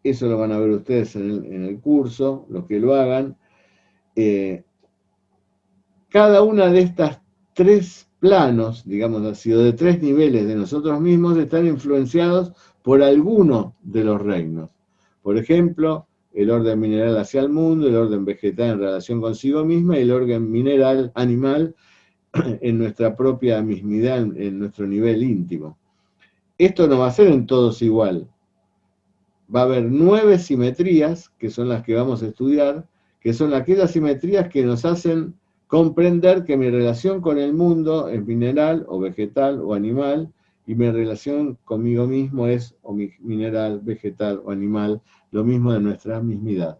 eso lo van a ver ustedes en el curso, los que lo hagan, cada una de estas tres planos, digamos así, o de tres niveles de nosotros mismos, están influenciados por alguno de los reinos. Por ejemplo, el orden mineral hacia el mundo, el orden vegetal en relación consigo misma y el orden mineral animal en nuestra propia mismidad, en nuestro nivel íntimo. Esto no va a ser en todos igual. va a haber 9 simetrías, que son las que vamos a estudiar, que son aquellas simetrías que nos hacen comprender que mi relación con el mundo es mineral o vegetal o animal, y mi relación conmigo mismo es o mineral, vegetal o animal, lo mismo de nuestra mismidad.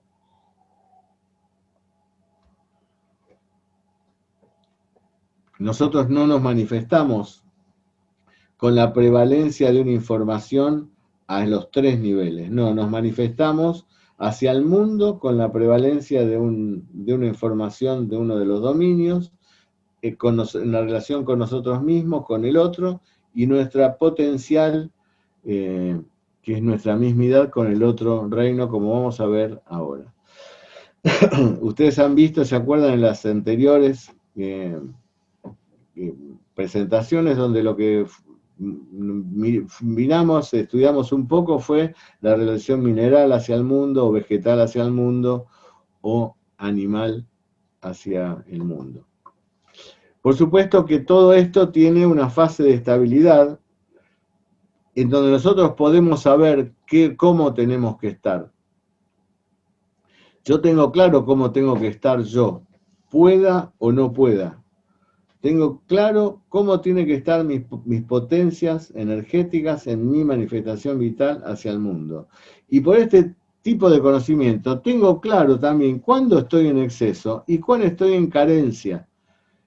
Nosotros no nos manifestamos con la prevalencia de una información a los 3 niveles, no, nos manifestamos hacia el mundo con la prevalencia de una información de uno de los dominios, en la relación con nosotros mismos, con el otro, y nuestra potencial, que es nuestra mismidad con el otro reino, como vamos a ver ahora. Ustedes han visto, ¿se acuerdan en las anteriores presentaciones donde lo que miramos, estudiamos un poco fue la relación mineral hacia el mundo, o vegetal hacia el mundo, o animal hacia el mundo? Por supuesto que todo esto tiene una fase de estabilidad en donde nosotros podemos saber cómo tenemos que estar. Yo tengo claro cómo tengo que estar yo, pueda o no pueda. Tengo claro cómo tienen que estar mis potencias energéticas en mi manifestación vital hacia el mundo. Y por este tipo de conocimiento tengo claro también cuándo estoy en exceso y cuándo estoy en carencia.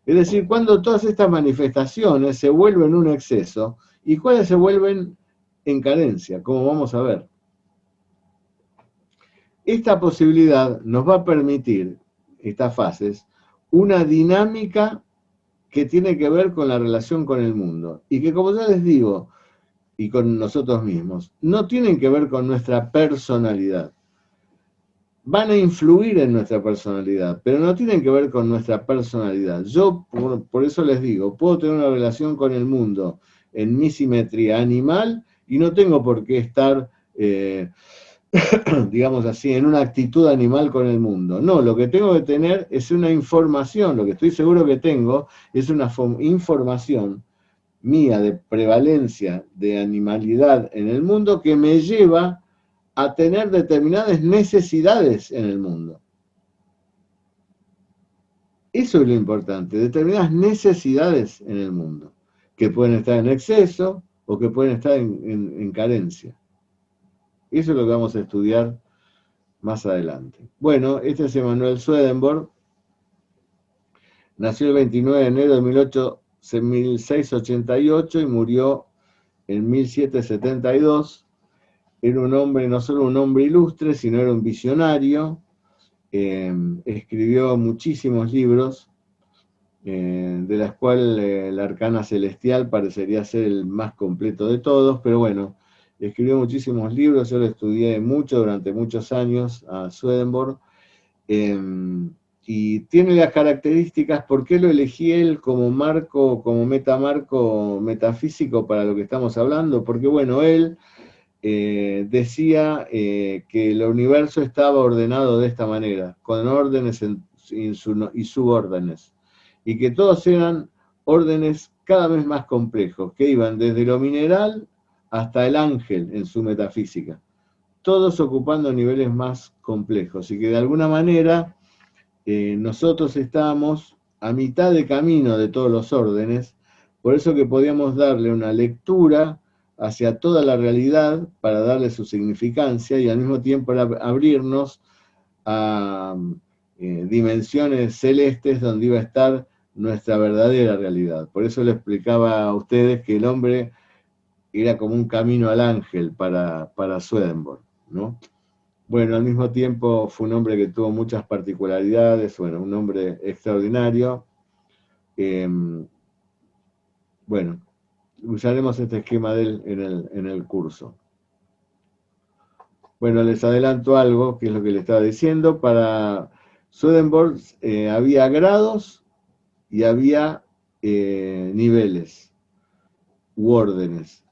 Es decir, cuando todas estas manifestaciones se vuelven un exceso y cuáles se vuelven en carencia, como vamos a ver. Esta posibilidad nos va a permitir, estas fases, una dinámica que tiene que ver con la relación con el mundo. Y que, como ya les digo, y con nosotros mismos, no tienen que ver con nuestra personalidad. Van a influir en nuestra personalidad, pero no tienen que ver con nuestra personalidad. Yo, por eso les digo, puedo tener una relación con el mundo en mi simetría animal y no tengo por qué estar, digamos así, en una actitud animal con el mundo. No, lo que tengo que tener es una información, lo que estoy seguro que tengo es una información mía de prevalencia de animalidad en el mundo que me lleva a tener determinadas necesidades en el mundo. Eso es lo importante, determinadas necesidades en el mundo, que pueden estar en exceso o que pueden estar en carencia. Eso es lo que vamos a estudiar más adelante. Bueno, este es Emanuel Swedenborg, nació el 29 de enero de 1688 y murió en 1772. Era un hombre, no solo un hombre ilustre, sino era un visionario. Escribió muchísimos libros, de las cuales la Arcana Celestial parecería ser el más completo de todos, pero bueno, escribió muchísimos libros, yo lo estudié mucho durante muchos años a Swedenborg, y tiene las características. ¿Por qué lo elegí él como marco, como metamarco metafísico para lo que estamos hablando? Porque bueno, él decía que el universo estaba ordenado de esta manera, con órdenes y subórdenes, y que todos eran órdenes cada vez más complejos, que iban desde lo mineral hasta el ángel en su metafísica, todos ocupando niveles más complejos, y que de alguna manera nosotros estábamos a mitad de camino de todos los órdenes, por eso que podíamos darle una lectura hacia toda la realidad para darle su significancia y al mismo tiempo abrirnos a dimensiones celestes donde iba a estar nuestra verdadera realidad. Por eso le explicaba a ustedes que el hombre era como un camino al ángel para Swedenborg, ¿no? Bueno, al mismo tiempo fue un hombre que tuvo muchas particularidades, bueno, un hombre extraordinario. Bueno, usaremos este esquema de él en el curso. Bueno, les adelanto algo, que es lo que le estaba diciendo. Para Swedenborg había grados y había niveles u órdenes.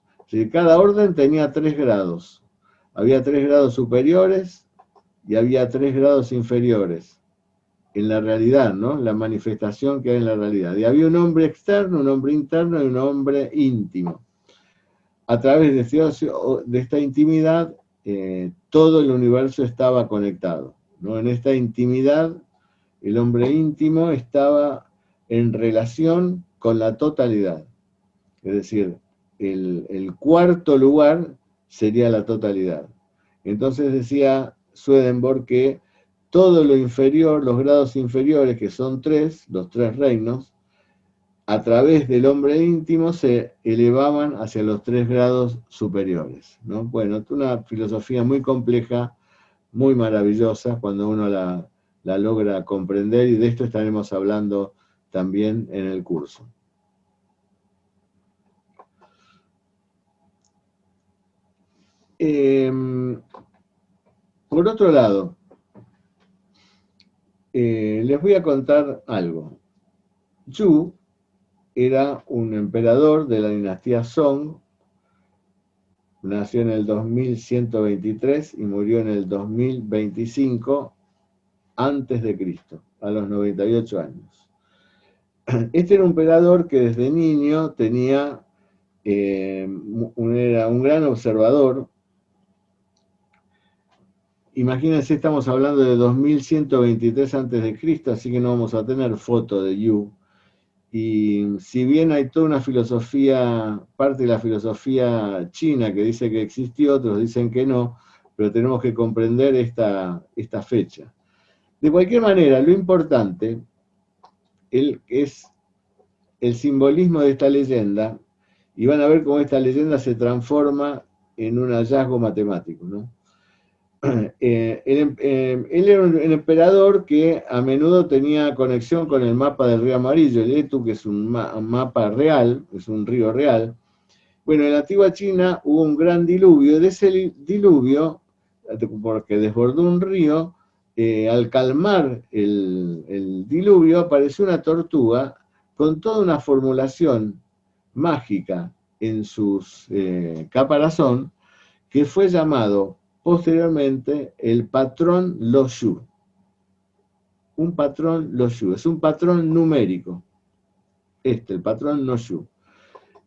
Cada orden tenía 3 grados. Había 3 grados superiores y había 3 grados inferiores en la realidad, ¿no? La manifestación que hay en la realidad. Y había un hombre externo, un hombre interno y un hombre íntimo. A través de esta intimidad, todo el universo estaba conectado, ¿no? En esta intimidad, el hombre íntimo estaba en relación con la totalidad. Es decir, el cuarto lugar sería la totalidad. Entonces decía Swedenborg que todo lo inferior, los grados inferiores, que son tres, los tres reinos, a través del hombre íntimo se elevaban hacia los tres grados superiores, ¿no? Bueno, es una filosofía muy compleja, muy maravillosa, cuando uno la logra comprender, y de esto estaremos hablando también en el curso. Por otro lado, les voy a contar algo. Yu era un emperador de la dinastía Song, nació en el 2123 y murió en el 2025 antes de Cristo, a los 98 años. Este era un emperador que desde niño tenía, era un gran observador. Imagínense, estamos hablando de 2123 antes de Cristo, así que no vamos a tener foto de Yu. Y si bien hay toda una filosofía, parte de la filosofía china que dice que existió, otros dicen que no, pero tenemos que comprender esta fecha. De cualquier manera, lo importante es el simbolismo de esta leyenda, y van a ver cómo esta leyenda se transforma en un hallazgo matemático, ¿no? Él era un emperador que a menudo tenía conexión con el mapa del río Amarillo, el Etu, que es un mapa real, es un río real. Bueno, en la antigua China hubo un gran diluvio, de ese diluvio, porque desbordó un río, al calmar el diluvio apareció una tortuga con toda una formulación mágica en sus caparazón, que fue llamado posteriormente el patrón Lo Shu. Un patrón Lo Shu, es un patrón numérico. El patrón Lo Shu.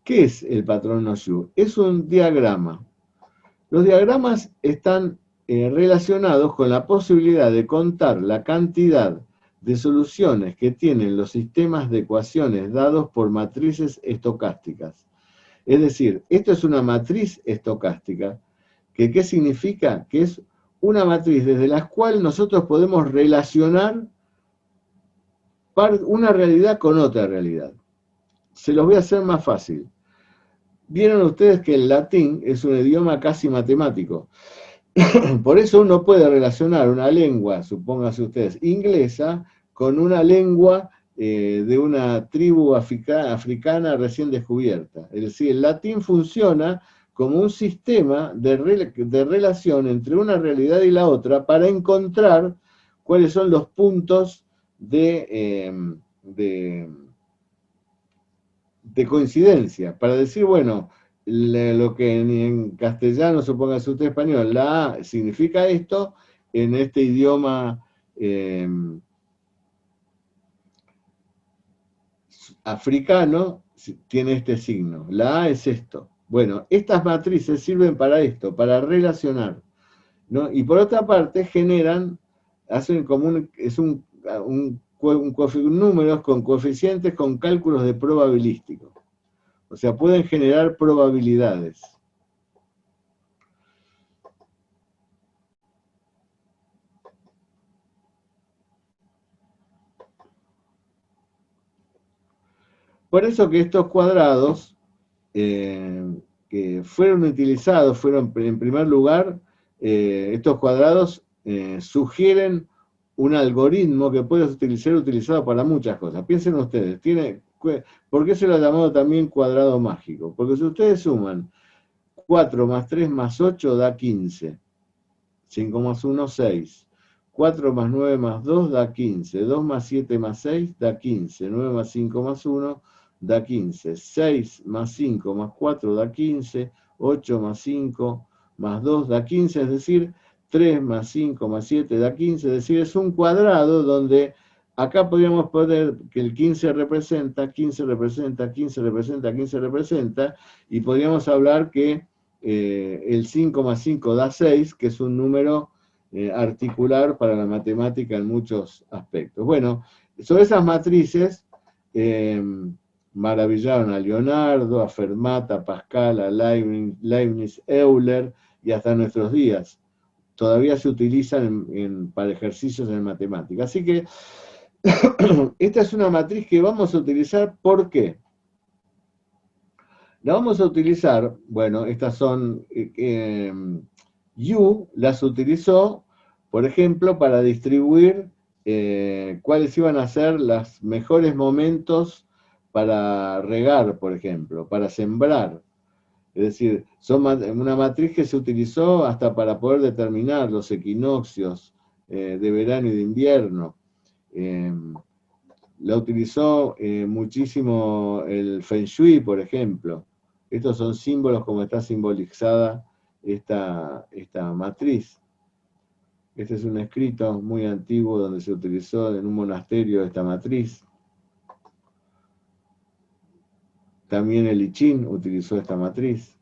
¿Qué es el patrón Lo Shu? Es un diagrama. Los diagramas están relacionados con la posibilidad de contar la cantidad de soluciones que tienen los sistemas de ecuaciones dados por matrices estocásticas. Es decir, esto es una matriz estocástica. ¿Qué significa? Que es una matriz desde la cual nosotros podemos relacionar una realidad con otra realidad. Se los voy a hacer más fácil. Vieron ustedes que el latín es un idioma casi matemático. Por eso uno puede relacionar una lengua, supónganse ustedes, inglesa, con una lengua de una tribu africana recién descubierta. Es decir, el latín funciona como un sistema de relación entre una realidad y la otra para encontrar cuáles son los puntos de coincidencia, para decir, bueno, lo que en castellano, supóngase usted español, la A significa esto, en este idioma africano tiene este signo, la A es esto. Bueno, estas matrices sirven para esto, para relacionar, ¿no? Y por otra parte hacen como números con coeficientes con cálculos de probabilísticos. O sea, pueden generar probabilidades. Por eso que estos cuadrados que fueron utilizados, en primer lugar, estos cuadrados sugieren un algoritmo que puede ser utilizado para muchas cosas. Piensen ustedes, ¿por qué se lo ha llamado también cuadrado mágico? Porque si ustedes suman 4 más 3 más 8 da 15. 5 más 1, 6. 4 más 9 más 2 da 15. 2 más 7 más 6 da 15. 9 más 5 más 1 da 15. 6 más 5 más 4 da 15. 8 más 5 más 2 da 15. Es decir, 3 más 5 más 7 da 15. Es decir, es un cuadrado donde acá podríamos poner que el 15 representa, 15 representa, 15 representa, 15 representa, y podríamos hablar que el 5 más 5 da 6, que es un número articular para la matemática en muchos aspectos. Bueno, sobre esas matrices maravillaron a Leonardo, a Fermat, a Pascal, a Leibniz, Euler y hasta nuestros días. Todavía se utilizan para ejercicios en matemática. Así que esta es una matriz que vamos a utilizar. ¿Por qué? La vamos a utilizar, bueno, estas son, Yu las utilizó, por ejemplo, para distribuir cuáles iban a ser los mejores momentos para regar, por ejemplo, para sembrar. Es decir, son una matriz que se utilizó hasta para poder determinar los equinoccios de verano y de invierno. La utilizó muchísimo el Feng Shui, por ejemplo. Estos son símbolos como está simbolizada esta matriz. Este es un escrito muy antiguo donde se utilizó en un monasterio esta matriz. También el I Ching utilizó esta matriz.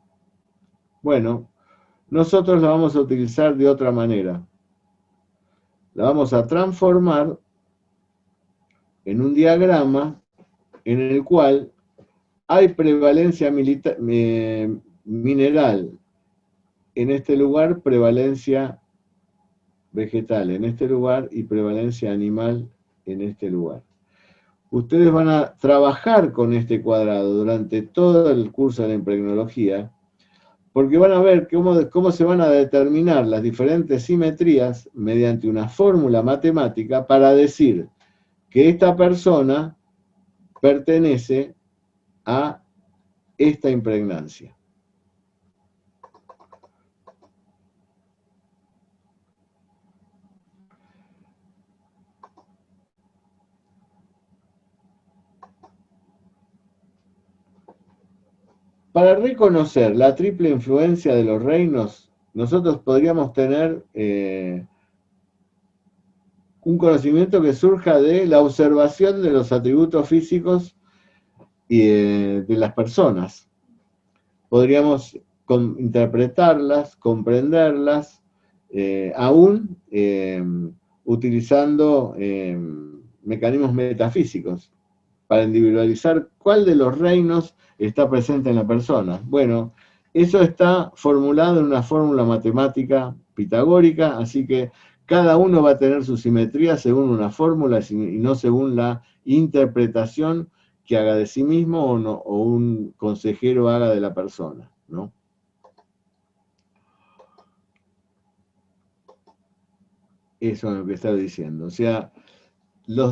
Bueno, nosotros la vamos a utilizar de otra manera. La vamos a transformar en un diagrama en el cual hay prevalencia mineral en este lugar, prevalencia vegetal en este lugar y prevalencia animal en este lugar. Ustedes van a trabajar con este cuadrado durante todo el curso de la impregnología, porque van a ver cómo se van a determinar las diferentes simetrías mediante una fórmula matemática para decir que esta persona pertenece a esta impregnancia. Para reconocer la triple influencia de los reinos, nosotros podríamos tener un conocimiento que surja de la observación de los atributos físicos y de las personas. Podríamos interpretarlas, comprenderlas, aún utilizando mecanismos metafísicos para individualizar cuál de los reinos está presente en la persona. Bueno, eso está formulado en una fórmula matemática pitagórica, así que cada uno va a tener su simetría según una fórmula y no según la interpretación que haga de sí mismo o un consejero haga de la persona, ¿no? Eso es lo que estaba diciendo. O sea,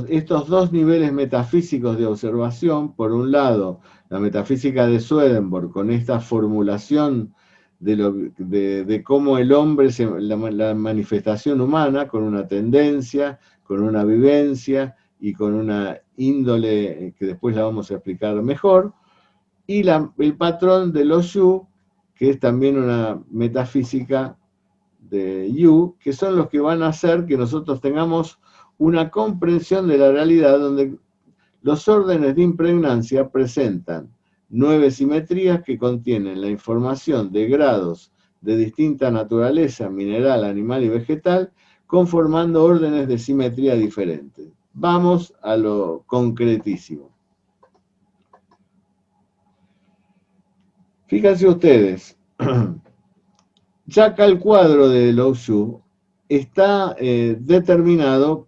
estos dos niveles metafísicos de observación, por un lado, la metafísica de Swedenborg, con esta formulación de cómo el hombre, la manifestación humana, con una tendencia, con una vivencia y con una índole que después la vamos a explicar mejor, y el patrón de los Yu, que es también una metafísica de Yu, que son los que van a hacer que nosotros tengamos una comprensión de la realidad donde los órdenes de impregnancia presentan 9 simetrías que contienen la información de grados de distinta naturaleza, mineral, animal y vegetal, conformando órdenes de simetría diferentes. Vamos a lo concretísimo. Fíjense ustedes, ya acá el cuadro de Lao Shu está determinado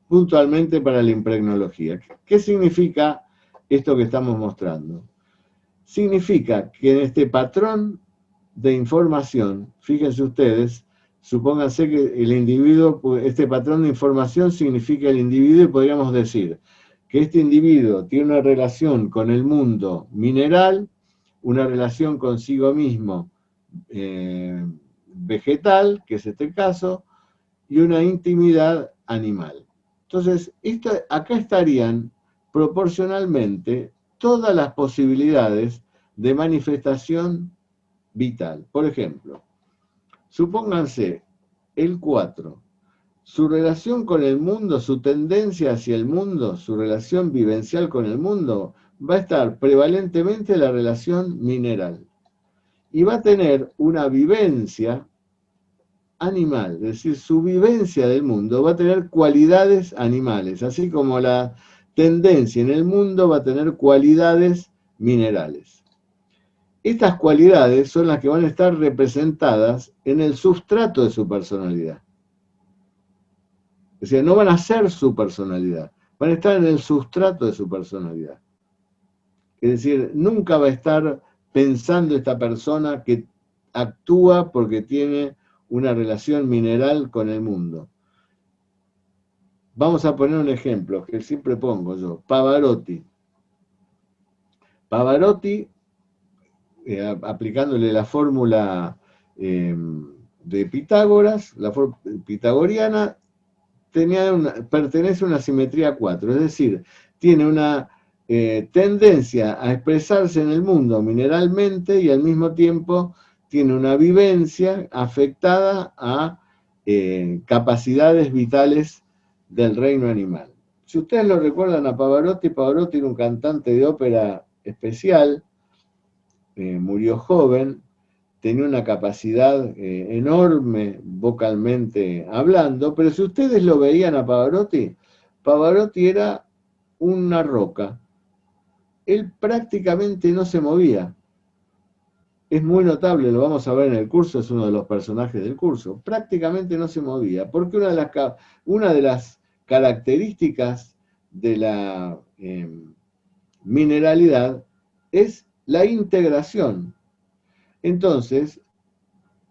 puntualmente para la impregnología. ¿Qué significa esto que estamos mostrando? Significa que en este patrón de información, fíjense ustedes, supónganse que el individuo, este patrón de información significa el individuo y podríamos decir que este individuo tiene una relación con el mundo mineral, una relación consigo mismo vegetal, que es este caso, y una intimidad animal. Entonces, acá estarían proporcionalmente todas las posibilidades de manifestación vital. Por ejemplo, supónganse el 4, su relación con el mundo, su tendencia hacia el mundo, su relación vivencial con el mundo, va a estar prevalentemente la relación mineral. y va a tener una vivencia animal, es decir, su vivencia del mundo va a tener cualidades animales, así como la tendencia en el mundo va a tener cualidades minerales. Estas cualidades son las que van a estar representadas en el sustrato de su personalidad. Es decir, no van a ser su personalidad, van a estar en el sustrato de su personalidad. Es decir, nunca va a estar pensando esta persona que actúa porque tiene una relación mineral con el mundo. Vamos a poner un ejemplo que siempre pongo yo, Pavarotti. Pavarotti, aplicándole la fórmula de Pitágoras, la fórmula pitagoriana, pertenece a una simetría 4, es decir, tiene una tendencia a expresarse en el mundo mineralmente y al mismo tiempo tiene una vivencia afectada a capacidades vitales del reino animal. Si ustedes lo recuerdan a Pavarotti, Pavarotti era un cantante de ópera especial, murió joven, tenía una capacidad enorme vocalmente hablando, pero si ustedes lo veían a Pavarotti, Pavarotti era una roca. Él prácticamente no se movía. Es muy notable, lo vamos a ver en el curso, es uno de los personajes del curso. Prácticamente no se movía, porque una de las características de la mineralidad es la integración. Entonces,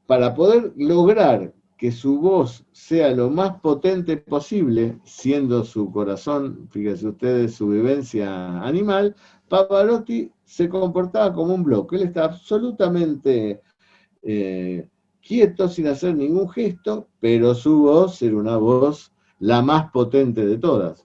para poder lograr que su voz sea lo más potente posible, siendo su corazón, fíjense ustedes, su vivencia animal, Pavarotti se comportaba como un bloque. Él estaba absolutamente quieto, sin hacer ningún gesto, pero su voz era una voz la más potente de todas,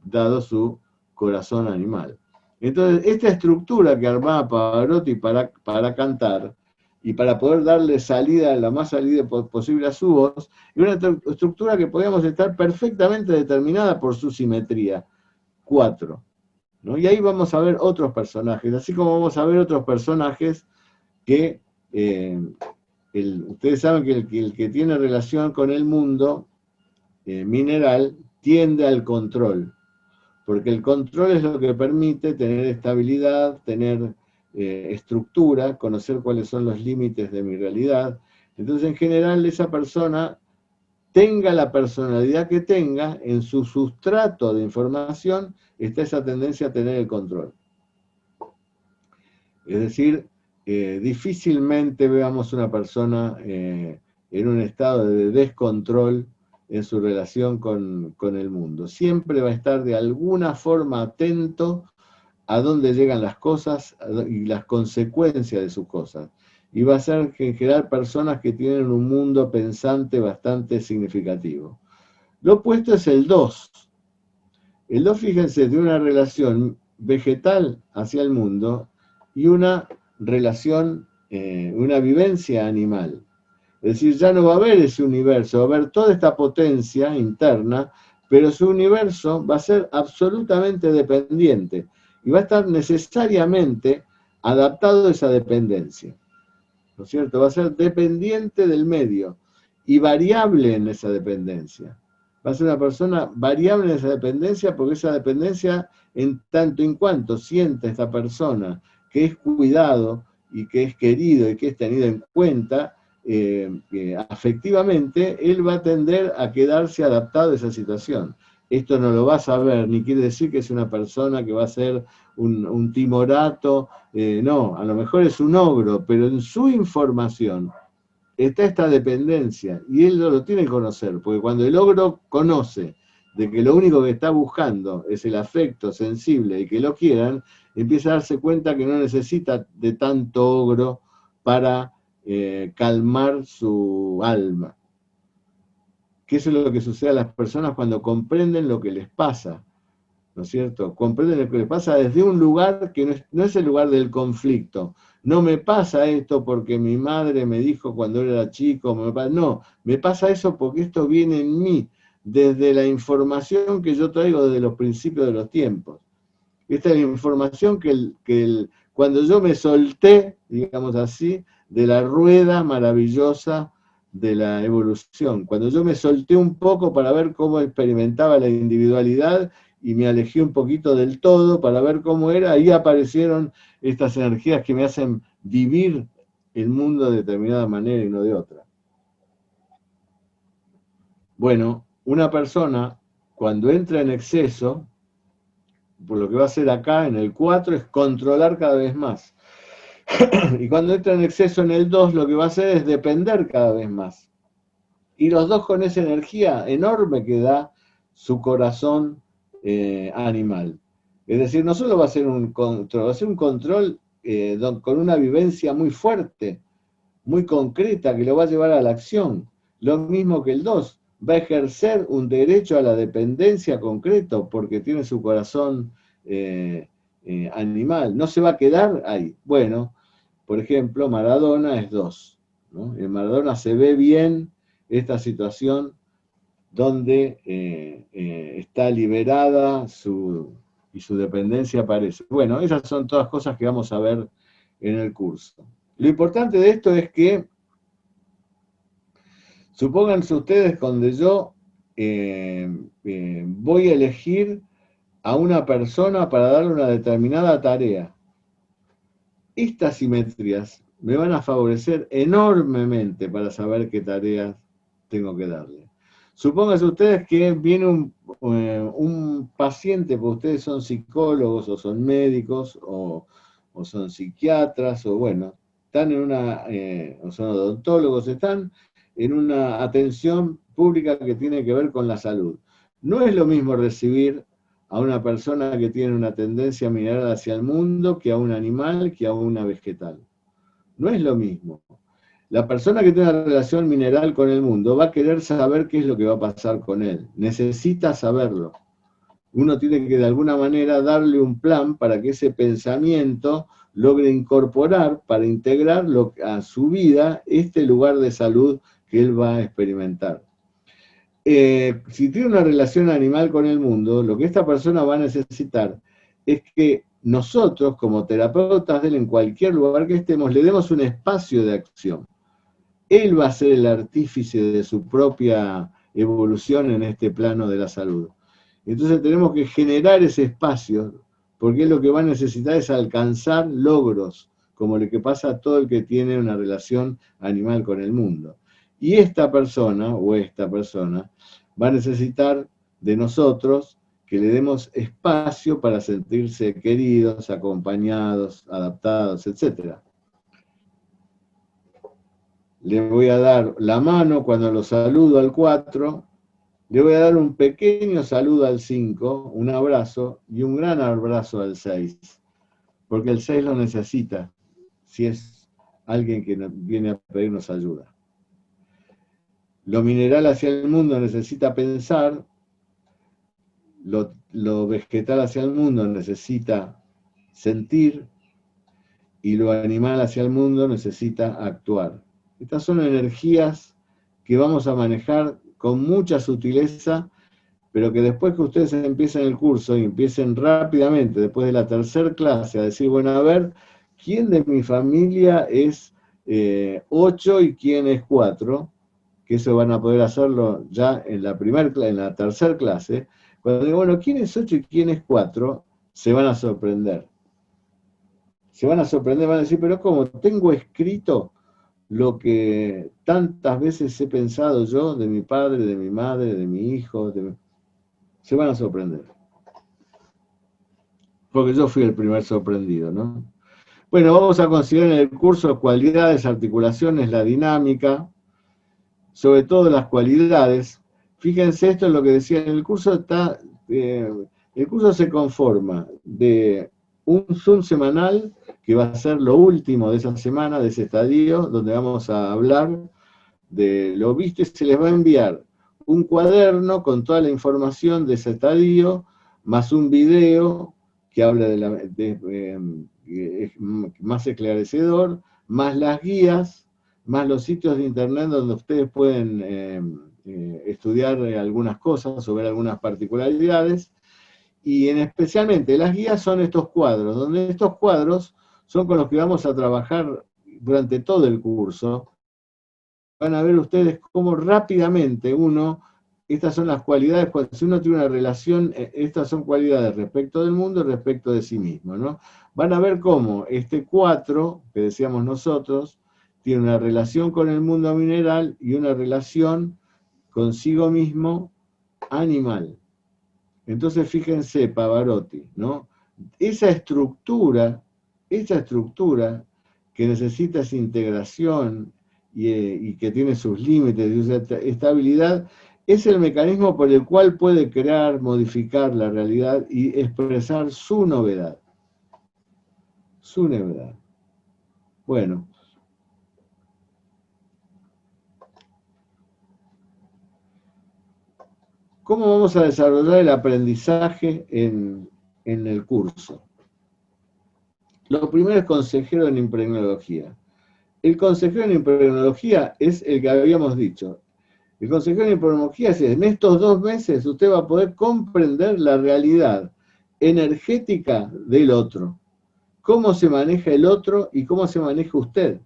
dado su corazón animal. Entonces, esta estructura que armaba Pavarotti para cantar, y para poder darle salida, la más salida posible a su voz, y una estructura que podíamos estar perfectamente determinada por su simetría, 4. ¿No? Y ahí vamos a ver otros personajes, así como vamos a ver otros personajes que ustedes saben que el que tiene relación con el mundo mineral tiende al control, porque el control es lo que permite tener estabilidad, tener estructura, conocer cuáles son los límites de mi realidad. Entonces, en general, esa persona, tenga la personalidad que tenga, en su sustrato de información está esa tendencia a tener el control. Es decir, difícilmente veamos una persona en un estado de descontrol en su relación con el mundo. Siempre va a estar de alguna forma atento a dónde llegan las cosas y las consecuencias de sus cosas. Y va a ser en general personas que tienen un mundo pensante bastante significativo. Lo opuesto es el 2. El 2, fíjense, tiene una relación vegetal hacia el mundo y una relación, una vivencia animal. Es decir, ya no va a haber ese universo, va a haber toda esta potencia interna, pero su universo va a ser absolutamente dependiente y va a estar necesariamente adaptado a esa dependencia. ¿No es cierto? Va a ser dependiente del medio y variable en esa dependencia. Va a ser una persona variable en esa dependencia porque esa dependencia, en tanto en cuanto sienta esta persona que es cuidado y que es querido y que es tenido en cuenta, afectivamente, él va a tender a quedarse adaptado a esa situación. Esto no lo va a saber, ni quiere decir que es una persona que va a ser un timorato, no, a lo mejor es un ogro, pero en su información está esta dependencia, y él lo tiene que conocer, porque cuando el ogro conoce de que lo único que está buscando es el afecto sensible y que lo quieran, empieza a darse cuenta que no necesita de tanto ogro para calmar su alma. Que eso es lo que sucede a las personas cuando comprenden lo que les pasa, ¿no es cierto? Comprenden lo que les pasa desde un lugar que no es el lugar del conflicto. No me pasa esto porque mi madre me dijo cuando era chico, no, me pasa eso porque esto viene en mí, desde la información que yo traigo desde los principios de los tiempos. Esta es la información que el cuando yo me solté, digamos así, de la rueda maravillosa de la evolución. Cuando yo me solté un poco para ver cómo experimentaba la individualidad y me alejé un poquito del todo para ver cómo era, ahí aparecieron estas energías que me hacen vivir el mundo de determinada manera y no de otra. Bueno, una persona cuando entra en exceso, por lo que va a hacer acá en el 4 es controlar cada vez más. Y cuando entra en exceso en el 2, lo que va a hacer es depender cada vez más. Y los dos con esa energía enorme que da su corazón animal. Es decir, no solo va a ser un control, va a ser un control con una vivencia muy fuerte, muy concreta, que lo va a llevar a la acción. Lo mismo que el 2, va a ejercer un derecho a la dependencia concreto porque tiene su corazón animal. No se va a quedar ahí. Bueno, por ejemplo, Maradona es 2. ¿No? En Maradona se ve bien esta situación donde está liberada y su dependencia aparece. Bueno, esas son todas cosas que vamos a ver en el curso. Lo importante de esto es que, supónganse ustedes cuando yo voy a elegir a una persona para darle una determinada tarea. Estas simetrías me van a favorecer enormemente para saber qué tareas tengo que darle. Supónganse ustedes que viene un paciente, porque ustedes son psicólogos o son médicos o son psiquiatras o bueno, están en o son odontólogos, están en una atención pública que tiene que ver con la salud. No es lo mismo recibir a una persona que tiene una tendencia mineral hacia el mundo que a un animal, que a una vegetal. No es lo mismo. La persona que tiene una relación mineral con el mundo va a querer saber qué es lo que va a pasar con él. Necesita saberlo. Uno tiene que de alguna manera darle un plan para que ese pensamiento logre incorporar, para integrar a su vida este lugar de salud que él va a experimentar. Si tiene una relación animal con el mundo, lo que esta persona va a necesitar es que nosotros, como terapeutas de él, en cualquier lugar que estemos, le demos un espacio de acción. Él va a ser el artífice de su propia evolución en este plano de la salud. Entonces tenemos que generar ese espacio, porque él lo que va a necesitar es alcanzar logros, como lo que pasa a todo el que tiene una relación animal con el mundo. Y esta persona, va a necesitar de nosotros que le demos espacio para sentirse queridos, acompañados, adaptados, etc. Le voy a dar la mano cuando lo saludo al 4, le voy a dar un pequeño saludo al 5, un abrazo, y un gran abrazo al 6, porque el 6 lo necesita, si es alguien que viene a pedirnos ayuda. Lo mineral hacia el mundo necesita pensar, lo vegetal hacia el mundo necesita sentir, y lo animal hacia el mundo necesita actuar. Estas son energías que vamos a manejar con mucha sutileza, pero que después que ustedes empiecen el curso y empiecen rápidamente, después de la tercera clase, a decir, bueno, a ver, ¿quién de mi familia es 8 y quién es 4? Que eso van a poder hacerlo ya en la tercera clase. Cuando digo, bueno, ¿quién es 8 y quién es 4? Se van a sorprender. Se van a sorprender, van a decir, pero ¿cómo? Tengo escrito lo que tantas veces he pensado yo de mi padre, de mi madre, de mi hijo. Se van a sorprender. Porque yo fui el primer sorprendido, ¿no? Bueno, vamos a considerar en el curso cualidades, articulaciones, la dinámica, sobre todo las cualidades. Fíjense, esto es lo que decía en el curso, el curso se conforma de un Zoom semanal, que va a ser lo último de esa semana, de ese estadio, donde vamos a hablar de lo visto y se les va a enviar un cuaderno con toda la información de ese estadio, más un video que habla más esclarecedor, más las guías, más los sitios de internet donde ustedes pueden estudiar algunas cosas o ver algunas particularidades, y especialmente las guías son estos cuadros, donde estos cuadros son con los que vamos a trabajar durante todo el curso. Van a ver ustedes cómo rápidamente estas son las cualidades, si uno tiene una relación, estas son cualidades respecto del mundo y respecto de sí mismo, ¿no? Van a ver cómo este 4, que decíamos nosotros, tiene una relación con el mundo mineral y una relación consigo mismo animal. Entonces fíjense, Pavarotti, ¿no? Esa estructura que necesita esa integración y que tiene sus límites y esa estabilidad, es el mecanismo por el cual puede crear, modificar la realidad y expresar su novedad. Su novedad. Bueno. ¿Cómo vamos a desarrollar el aprendizaje en el curso? Lo primero es consejero en impregnología. El consejero en impregnología es el que habíamos dicho. El consejero en impregnología es, en estos 2 meses usted va a poder comprender la realidad energética del otro. Cómo se maneja el otro y cómo se maneja usted.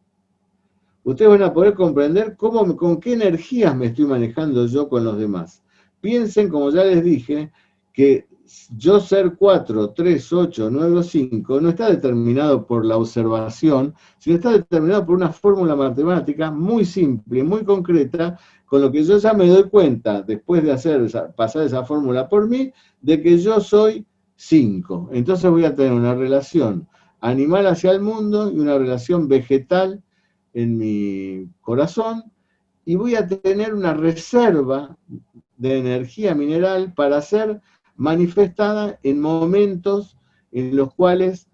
Ustedes van a poder comprender con qué energías me estoy manejando yo con los demás. Piensen, como ya les dije, que yo ser 4, 3, 8, 9 o 5 no está determinado por la observación, sino está determinado por una fórmula matemática muy simple, muy concreta, con lo que yo ya me doy cuenta, después de pasar esa fórmula por mí, de que yo soy 5. Entonces voy a tener una relación animal hacia el mundo y una relación vegetal en mi corazón, y voy a tener una reserva de energía mineral para ser manifestada en momentos en los cuales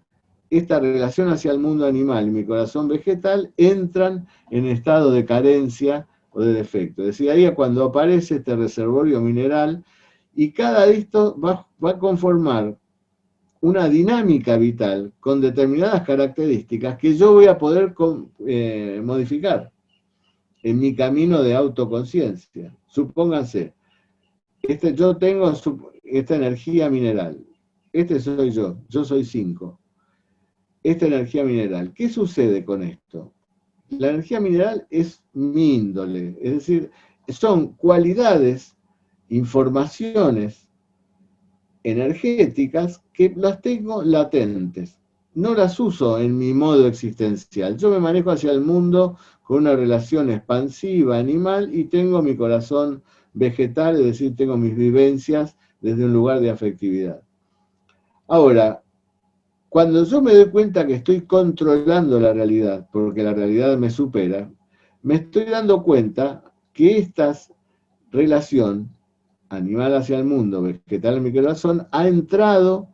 esta relación hacia el mundo animal y mi corazón vegetal entran en estado de carencia o de defecto. Es decir, ahí es cuando aparece este reservorio mineral, y cada de estos va a conformar una dinámica vital con determinadas características que yo voy a poder modificar en mi camino de autoconciencia. Supónganse, yo tengo esta energía mineral, soy yo soy 5. Esta energía mineral, ¿qué sucede con esto? La energía mineral es mi índole, es decir, son cualidades, informaciones energéticas que las tengo latentes. No las uso en mi modo existencial. Yo me manejo hacia el mundo con una relación expansiva, animal, y tengo mi corazón vegetal, es decir, tengo mis vivencias desde un lugar de afectividad. Ahora, cuando yo me doy cuenta que estoy controlando la realidad, porque la realidad me supera, me estoy dando cuenta que esta relación animal hacia el mundo, vegetal en mi corazón, ha entrado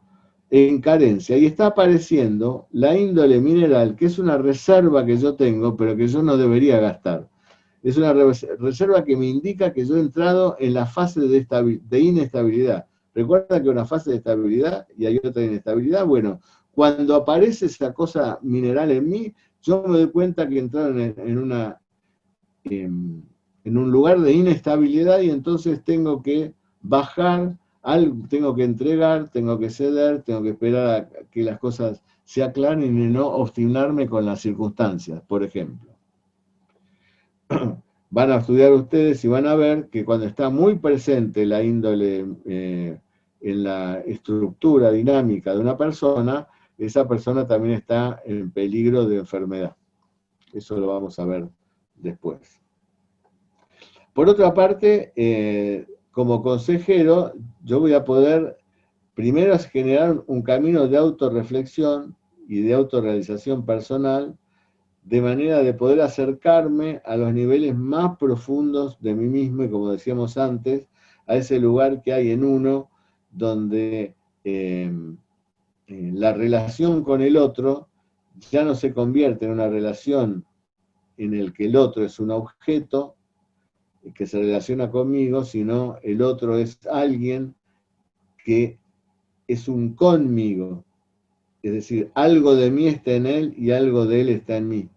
en carencia y está apareciendo la índole mineral, que es una reserva que yo tengo, pero que yo no debería gastar. Es una reserva que me indica que yo he entrado en la fase de inestabilidad. Recuerda que hay una fase de estabilidad y hay otra de inestabilidad. Bueno, cuando aparece esa cosa mineral en mí, yo me doy cuenta que entraron en un lugar de inestabilidad, y entonces tengo que bajar, tengo que entregar, tengo que ceder, tengo que esperar a que las cosas se aclaren y no obstinarme con las circunstancias, por ejemplo. Van a estudiar ustedes y van a ver que cuando está muy presente la índole en la estructura dinámica de una persona, esa persona también está en peligro de enfermedad. Eso lo vamos a ver después. Por otra parte, como consejero, yo voy a poder primero generar un camino de autorreflexión y de autorrealización personal, de manera de poder acercarme a los niveles más profundos de mí mismo, y como decíamos antes, a ese lugar que hay en uno donde la relación con el otro ya no se convierte en una relación en el que el otro es un objeto que se relaciona conmigo, sino el otro es alguien que es un conmigo. Es decir, algo de mí está en él y algo de él está en mí.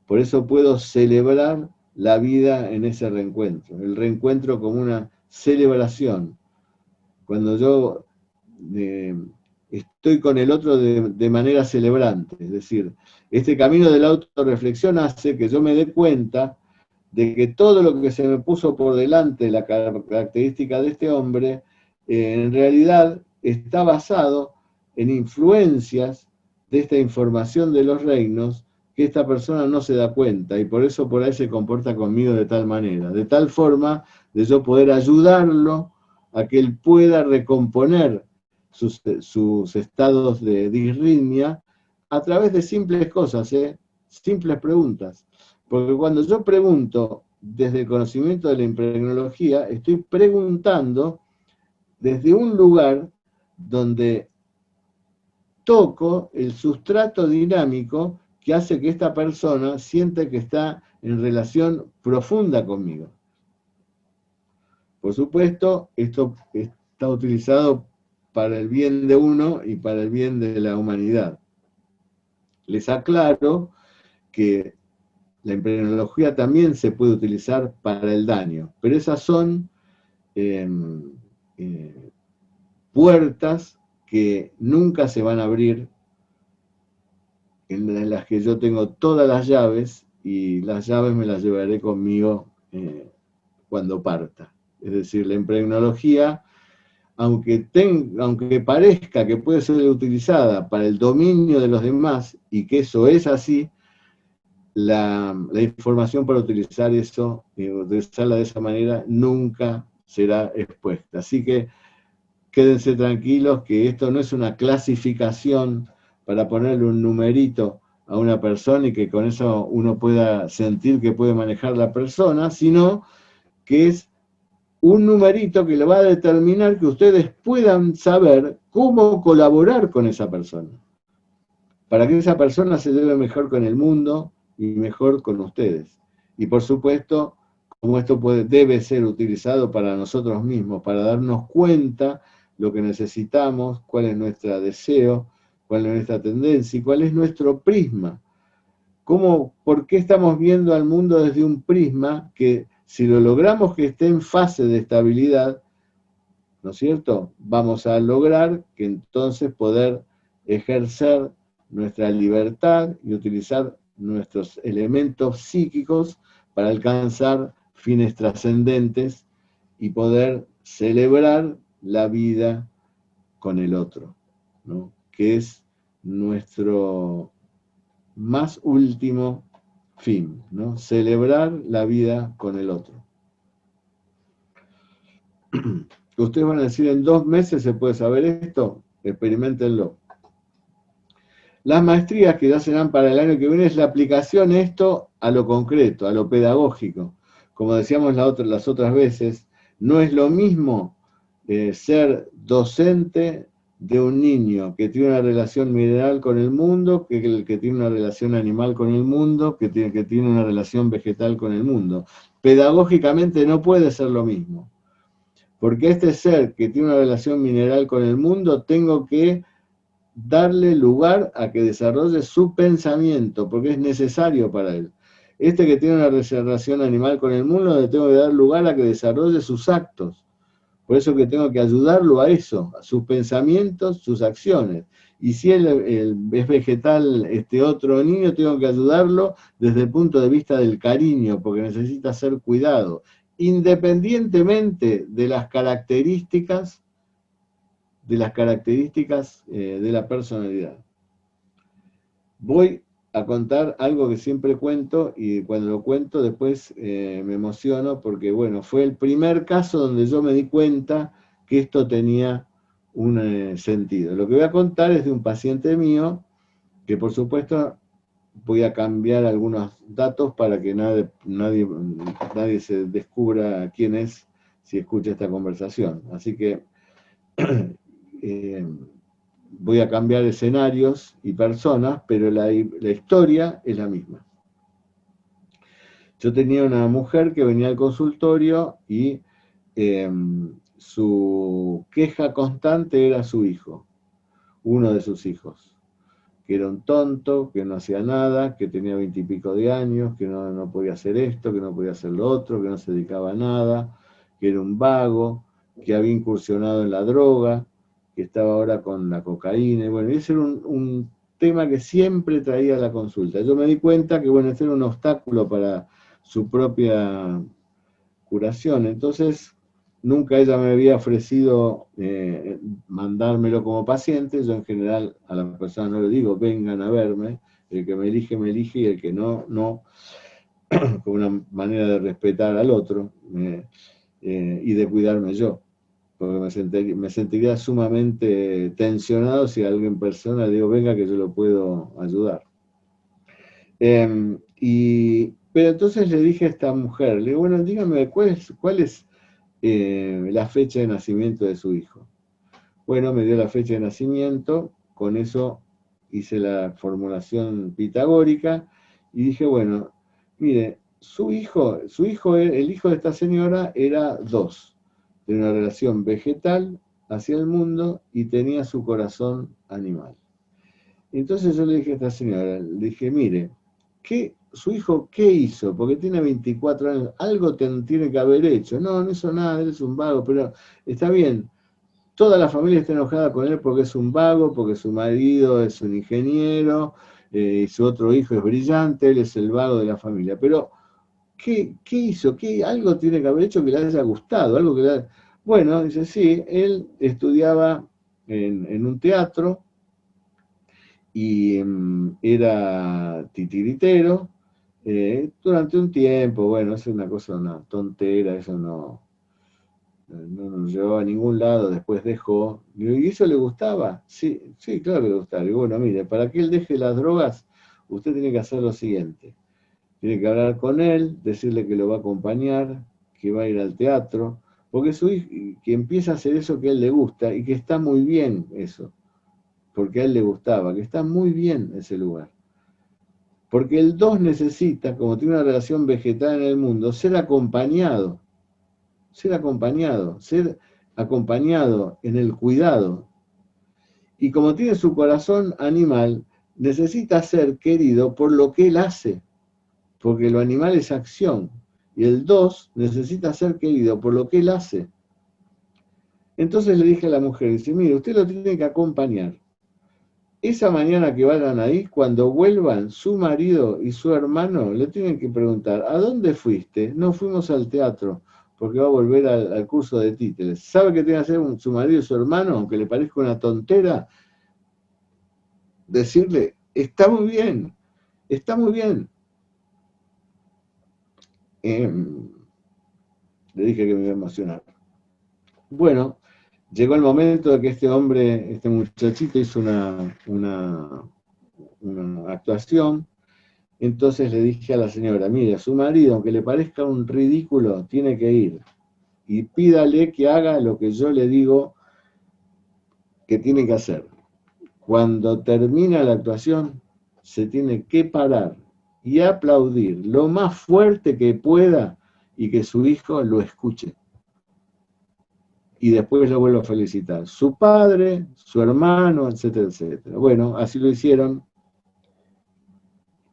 Por eso puedo celebrar la vida en ese reencuentro. El reencuentro como una celebración. Cuando yo estoy con el otro de manera celebrante. Es decir, este camino de la autorreflexión hace que yo me dé cuenta de que todo lo que se me puso por delante, la característica de este hombre, en realidad está basado en influencias de esta información de los reinos que esta persona no se da cuenta y por eso por ahí se comporta conmigo de tal manera, de tal forma de yo poder ayudarlo a que él pueda recomponer sus estados de disritmia a través de simples cosas, simples preguntas. Porque cuando yo pregunto desde el conocimiento de la impregnología, estoy preguntando desde un lugar donde toco el sustrato dinámico que hace que esta persona sienta que está en relación profunda conmigo. Por supuesto, esto está utilizado para el bien de uno y para el bien de la humanidad. Les aclaro que la impregnología también se puede utilizar para el daño, pero esas son puertas que nunca se van a abrir, en las que yo tengo todas las llaves y las llaves me las llevaré conmigo cuando parta. Es decir, la impregnología, aunque parezca que puede ser utilizada para el dominio de los demás y que eso es así, la información para utilizar eso, utilizarla de esa manera, nunca será expuesta. Así que quédense tranquilos que esto no es una clasificación para ponerle un numerito a una persona y que con eso uno pueda sentir que puede manejar la persona, sino que es un numerito que le va a determinar que ustedes puedan saber cómo colaborar con esa persona, para que esa persona se lleve mejor con el mundo y mejor con ustedes. Y por supuesto, como esto debe ser utilizado para nosotros mismos, para darnos cuenta lo que necesitamos, cuál es nuestro deseo, cuál es nuestra tendencia y cuál es nuestro prisma. ¿Por qué estamos viendo al mundo desde un prisma que, si lo logramos que esté en fase de estabilidad, ¿no es cierto?, vamos a lograr que entonces poder ejercer nuestra libertad y utilizar nuestros elementos psíquicos para alcanzar fines trascendentes y poder celebrar la vida con el otro, ¿no?, que es nuestro más último fin, ¿no?, celebrar la vida con el otro. Ustedes van a decir, ¿en 2 meses se puede saber esto? Experimentenlo. Las maestrías que ya serán para el año que viene es la aplicación esto a lo concreto, a lo pedagógico. Como decíamos las otras veces, no es lo mismo ser docente de un niño que tiene una relación mineral con el mundo que el que tiene una relación animal con el mundo, que tiene una relación vegetal con el mundo. Pedagógicamente no puede ser lo mismo. Porque este ser que tiene una relación mineral con el mundo, tengo que darle lugar a que desarrolle su pensamiento, porque es necesario para él. Este que tiene una relación animal con el mundo, le tengo que dar lugar a que desarrolle sus actos. Por eso que tengo que ayudarlo a eso, a sus pensamientos, sus acciones. Y si él es vegetal, este otro niño, tengo que ayudarlo desde el punto de vista del cariño, porque necesita ser cuidado, independientemente de las características de la personalidad. Voy a contar algo que siempre cuento y cuando lo cuento después me emociono porque, bueno, fue el primer caso donde yo me di cuenta que esto tenía un sentido. Lo que voy a contar es de un paciente mío que, por supuesto, voy a cambiar algunos datos para que nadie se descubra quién es si escucha esta conversación. Así que voy a cambiar escenarios y personas, pero la historia es la misma. Yo tenía una mujer que venía al consultorio y su queja constante era su hijo, uno de sus hijos, que era un tonto, que no hacía nada, que tenía 20 y pico de años, que no podía hacer esto, que no podía hacer lo otro, que no se dedicaba a nada, que era un vago, que había incursionado en la droga, que estaba ahora con la cocaína, y bueno, ese era un tema que siempre traía a la consulta. Yo me di cuenta que, bueno, este era un obstáculo para su propia curación, entonces nunca ella me había ofrecido mandármelo como paciente. Yo en general a la persona no le digo, vengan a verme, el que me elige, y el que no, no, como una manera de respetar al otro y de cuidarme yo, porque me sentiría sumamente tensionado si a alguien persona le digo, venga que yo lo puedo ayudar. Pero entonces le dije a esta mujer, le digo, bueno, dígame, ¿cuál es la fecha de nacimiento de su hijo? Bueno, me dio la fecha de nacimiento, con eso hice la formulación pitagórica y dije, bueno, mire, el hijo de esta señora era 2, tenía una relación vegetal hacia el mundo y tenía su corazón animal. Entonces yo le dije a esta señora, le dije, mire, ¿su hijo qué hizo? Porque tiene 24 años, algo tiene que haber hecho. No, no hizo nada, él es un vago, pero está bien. Toda la familia está enojada con él porque es un vago, porque su marido es un ingeniero, y su otro hijo es brillante, él es el vago de la familia. Pero, ¿qué hizo? Algo tiene que haber hecho que le haya gustado, algo que le Bueno, dice, sí, él estudiaba en un teatro y era titiritero durante un tiempo. Bueno, es una cosa, una tontera, eso no nos llevaba a ningún lado, después dejó. ¿Y eso le gustaba? Sí, sí, claro que le gustaba. Y bueno, mire, para que él deje las drogas, usted tiene que hacer lo siguiente. Tiene que hablar con él, decirle que lo va a acompañar, que va a ir al teatro, porque su hijo, que empieza a hacer eso que a él le gusta y que está muy bien eso, porque a él le gustaba, que está muy bien ese lugar. Porque el 2 necesita, como tiene una relación vegetal en el mundo, ser acompañado en el cuidado. Y como tiene su corazón animal, necesita ser querido por lo que él hace, porque lo animal es acción. Y el 2 necesita ser querido por lo que él hace. Entonces le dije a la mujer, dice, mire, usted lo tiene que acompañar. Esa mañana que vayan ahí, cuando vuelvan, su marido y su hermano le tienen que preguntar, ¿a dónde fuiste? No, fuimos al teatro, porque va a volver al curso de títeres. ¿Sabe qué tiene que hacer su marido y su hermano? Aunque le parezca una tontera, decirle, está muy bien, está muy bien. Le dije que me iba a emocionar. Bueno, llegó el momento de que este hombre, este muchachito, hizo una actuación. Entonces le dije a la señora, mire, a su marido, aunque le parezca un ridículo, tiene que ir. Y pídale que haga lo que yo le digo que tiene que hacer. Cuando termina la actuación, se tiene que parar y aplaudir lo más fuerte que pueda y que su hijo lo escuche. Y después lo vuelvo a felicitar. Su padre, su hermano, etcétera, etcétera. Bueno, así lo hicieron,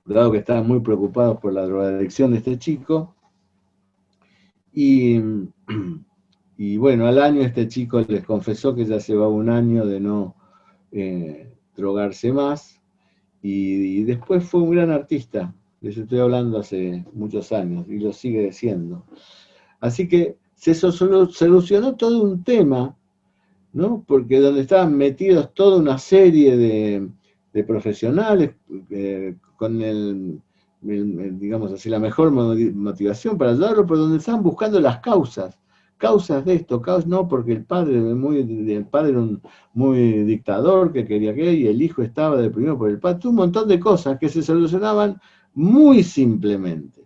dado que estaban muy preocupados por la drogadicción de este chico. Y bueno, al año este chico les confesó que ya llevaba un año de no drogarse más. Y después fue un gran artista. Les estoy hablando hace muchos años y lo sigue siendo. Así que se solucionó todo un tema, ¿no? Porque donde estaban metidos toda una serie de profesionales con digamos así, la mejor motivación para ayudarlo, pero donde estaban buscando las causas de esto, no, porque el padre era un muy dictador que quería que, y el hijo estaba deprimido por el padre, un montón de cosas que se solucionaban muy simplemente,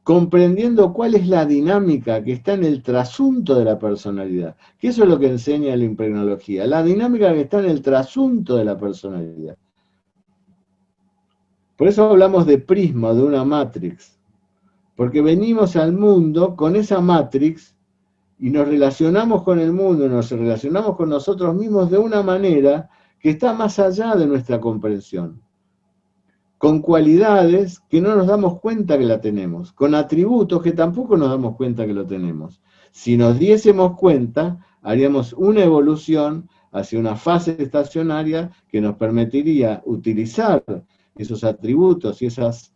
comprendiendo cuál es la dinámica que está en el trasunto de la personalidad, que eso es lo que enseña la impregnología, la dinámica que está en el trasunto de la personalidad. Por eso hablamos de prisma, de una matrix, porque venimos al mundo con esa matrix y nos relacionamos con el mundo, nos relacionamos con nosotros mismos de una manera que está más allá de nuestra comprensión, con cualidades que no nos damos cuenta que la tenemos, con atributos que tampoco nos damos cuenta que lo tenemos. Si nos diésemos cuenta, haríamos una evolución hacia una fase estacionaria que nos permitiría utilizar esos atributos y esas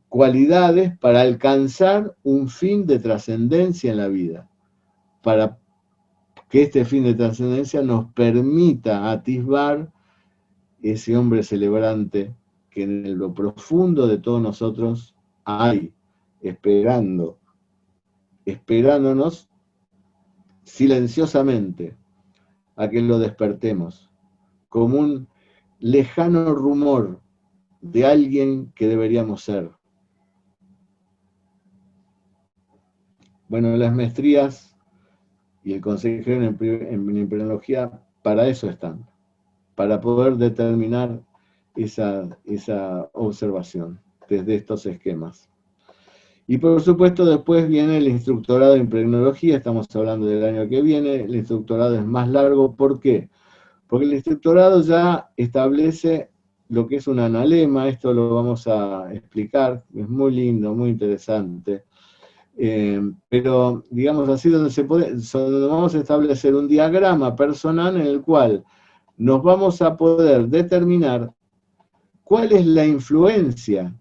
cualidades para alcanzar un fin de trascendencia en la vida, para que este fin de trascendencia nos permita atisbar ese hombre celebrante que en lo profundo de todos nosotros hay, esperándonos silenciosamente a que lo despertemos, como un lejano rumor de alguien que deberíamos ser. Bueno, las maestrías y el consejero en embriología para eso están, para poder determinar esa observación desde estos esquemas. Y por supuesto después viene el instructorado en impregnología, estamos hablando del año que viene, el instructorado es más largo, ¿por qué? Porque el instructorado ya establece lo que es un analema, esto lo vamos a explicar, es muy lindo, muy interesante, pero digamos así, donde vamos a establecer un diagrama personal en el cual nos vamos a poder determinar cuál es la influencia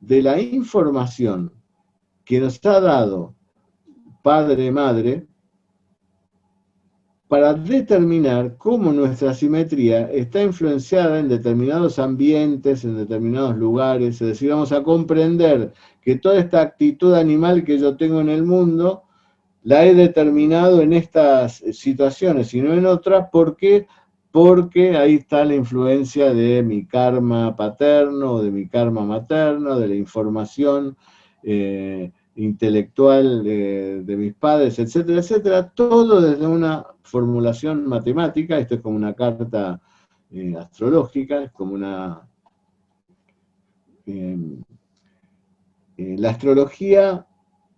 de la información que nos ha dado padre, madre, para determinar cómo nuestra simetría está influenciada en determinados ambientes, en determinados lugares, es decir, vamos a comprender que toda esta actitud animal que yo tengo en el mundo, la he determinado en estas situaciones y no en otras, ¿por qué? Porque ahí está la influencia de mi karma paterno, de mi karma materno, de la información intelectual de mis padres, etcétera, etcétera, todo desde una formulación matemática. Esto es como una carta astrológica, es como una... la astrología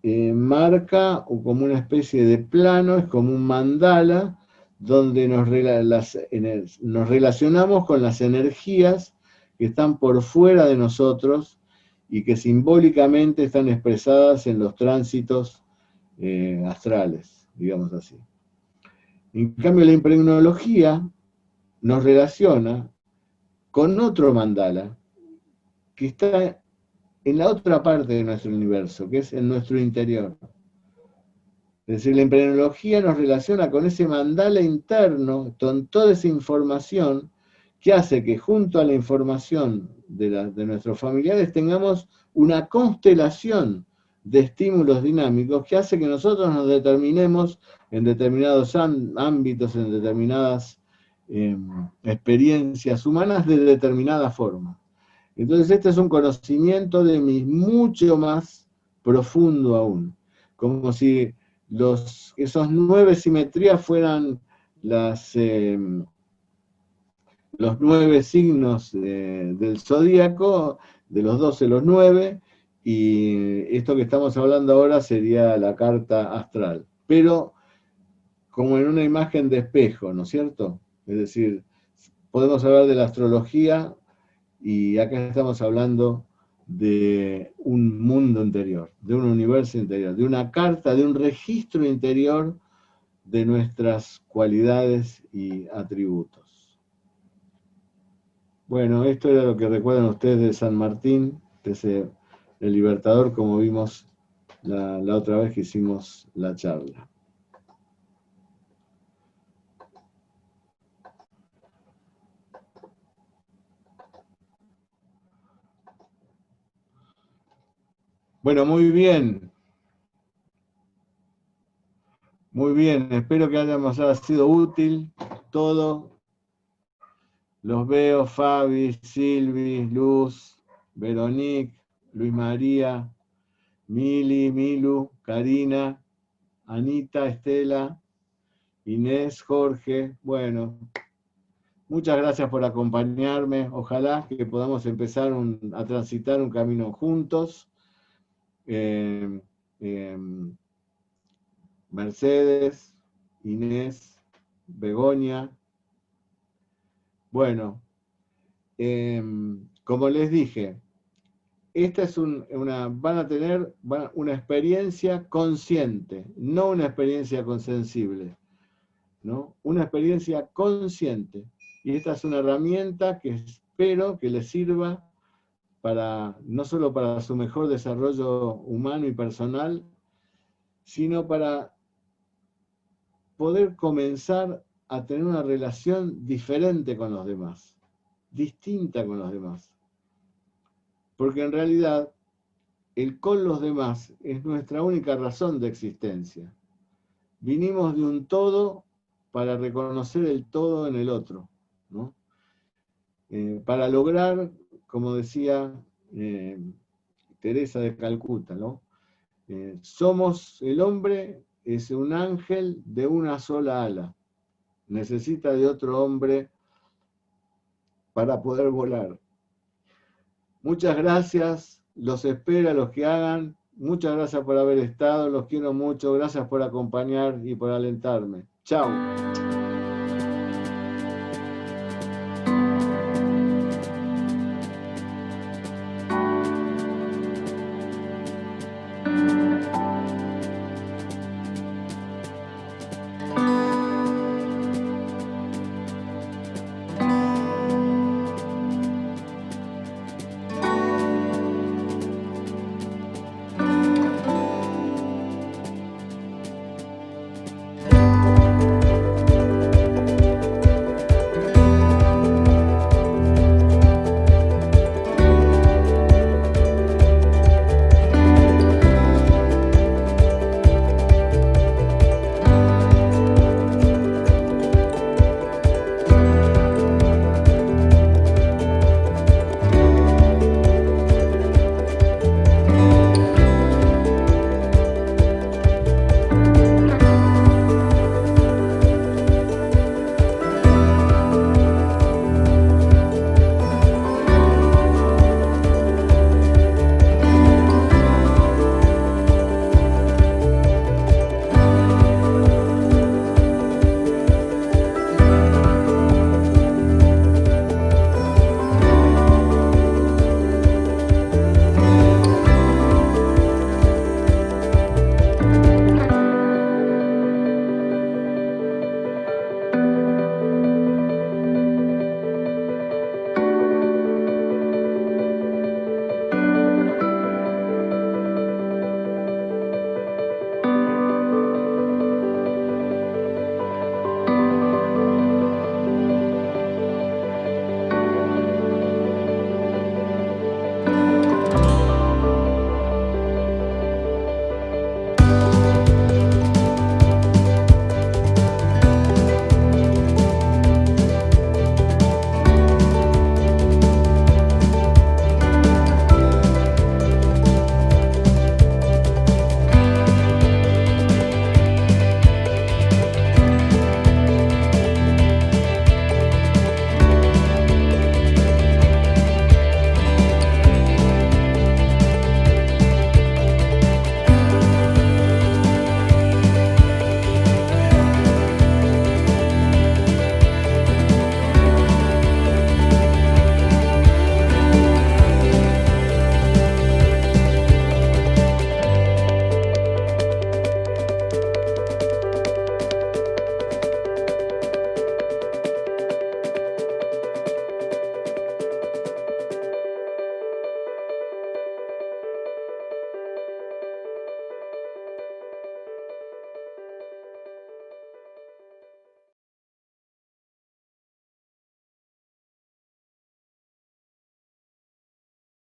marca como una especie de plano, es como un mandala, donde nos relacionamos con las energías que están por fuera de nosotros y que simbólicamente están expresadas en los tránsitos astrales, digamos así. En cambio, la impregnología nos relaciona con otro mandala que está en la otra parte de nuestro universo, que es en nuestro interior. Es decir, la impregnología nos relaciona con ese mandala interno, con toda esa información que hace que junto a la información de nuestros familiares tengamos una constelación de estímulos dinámicos que hace que nosotros nos determinemos en determinados ámbitos, en determinadas experiencias humanas de determinada forma. Entonces este es un conocimiento de mí mucho más profundo aún, como si esos 9 simetrías fueran los 9 signos del zodíaco, de los 12 los 9, y esto que estamos hablando ahora sería la carta astral, pero como en una imagen de espejo, ¿no es cierto? Es decir, podemos hablar de la astrología y acá estamos hablando de un mundo interior, de un universo interior, de una carta, de un registro interior de nuestras cualidades y atributos. Bueno, esto era lo que recuerdan ustedes de San Martín, de el Libertador, como vimos la otra vez que hicimos la charla. Bueno, muy bien. Muy bien, espero que haya sido útil todo. Los veo, Fabi, Silvi, Luz, Veronique, Luis María, Mili, Milu, Karina, Anita, Estela, Inés, Jorge. Bueno, muchas gracias por acompañarme. Ojalá que podamos empezar a transitar un camino juntos. Mercedes, Inés, Begoña. Bueno, como les dije, esta es van a tener una experiencia consciente, no una experiencia consensible. ¿no? Una experiencia consciente. Y esta es una herramienta que espero que les sirva para, no solo para su mejor desarrollo humano y personal, sino para poder comenzar a tener una relación diferente con los demás, distinta con los demás. Porque en realidad, el con los demás es nuestra única razón de existencia. Vinimos de un todo para reconocer el todo en el otro, ¿no? Para lograr, como decía Teresa de Calcuta, ¿no? Somos, el hombre es un ángel de una sola ala, necesita de otro hombre para poder volar. Muchas gracias, los espero a los que hagan, muchas gracias por haber estado, los quiero mucho, gracias por acompañar y por alentarme. Chao.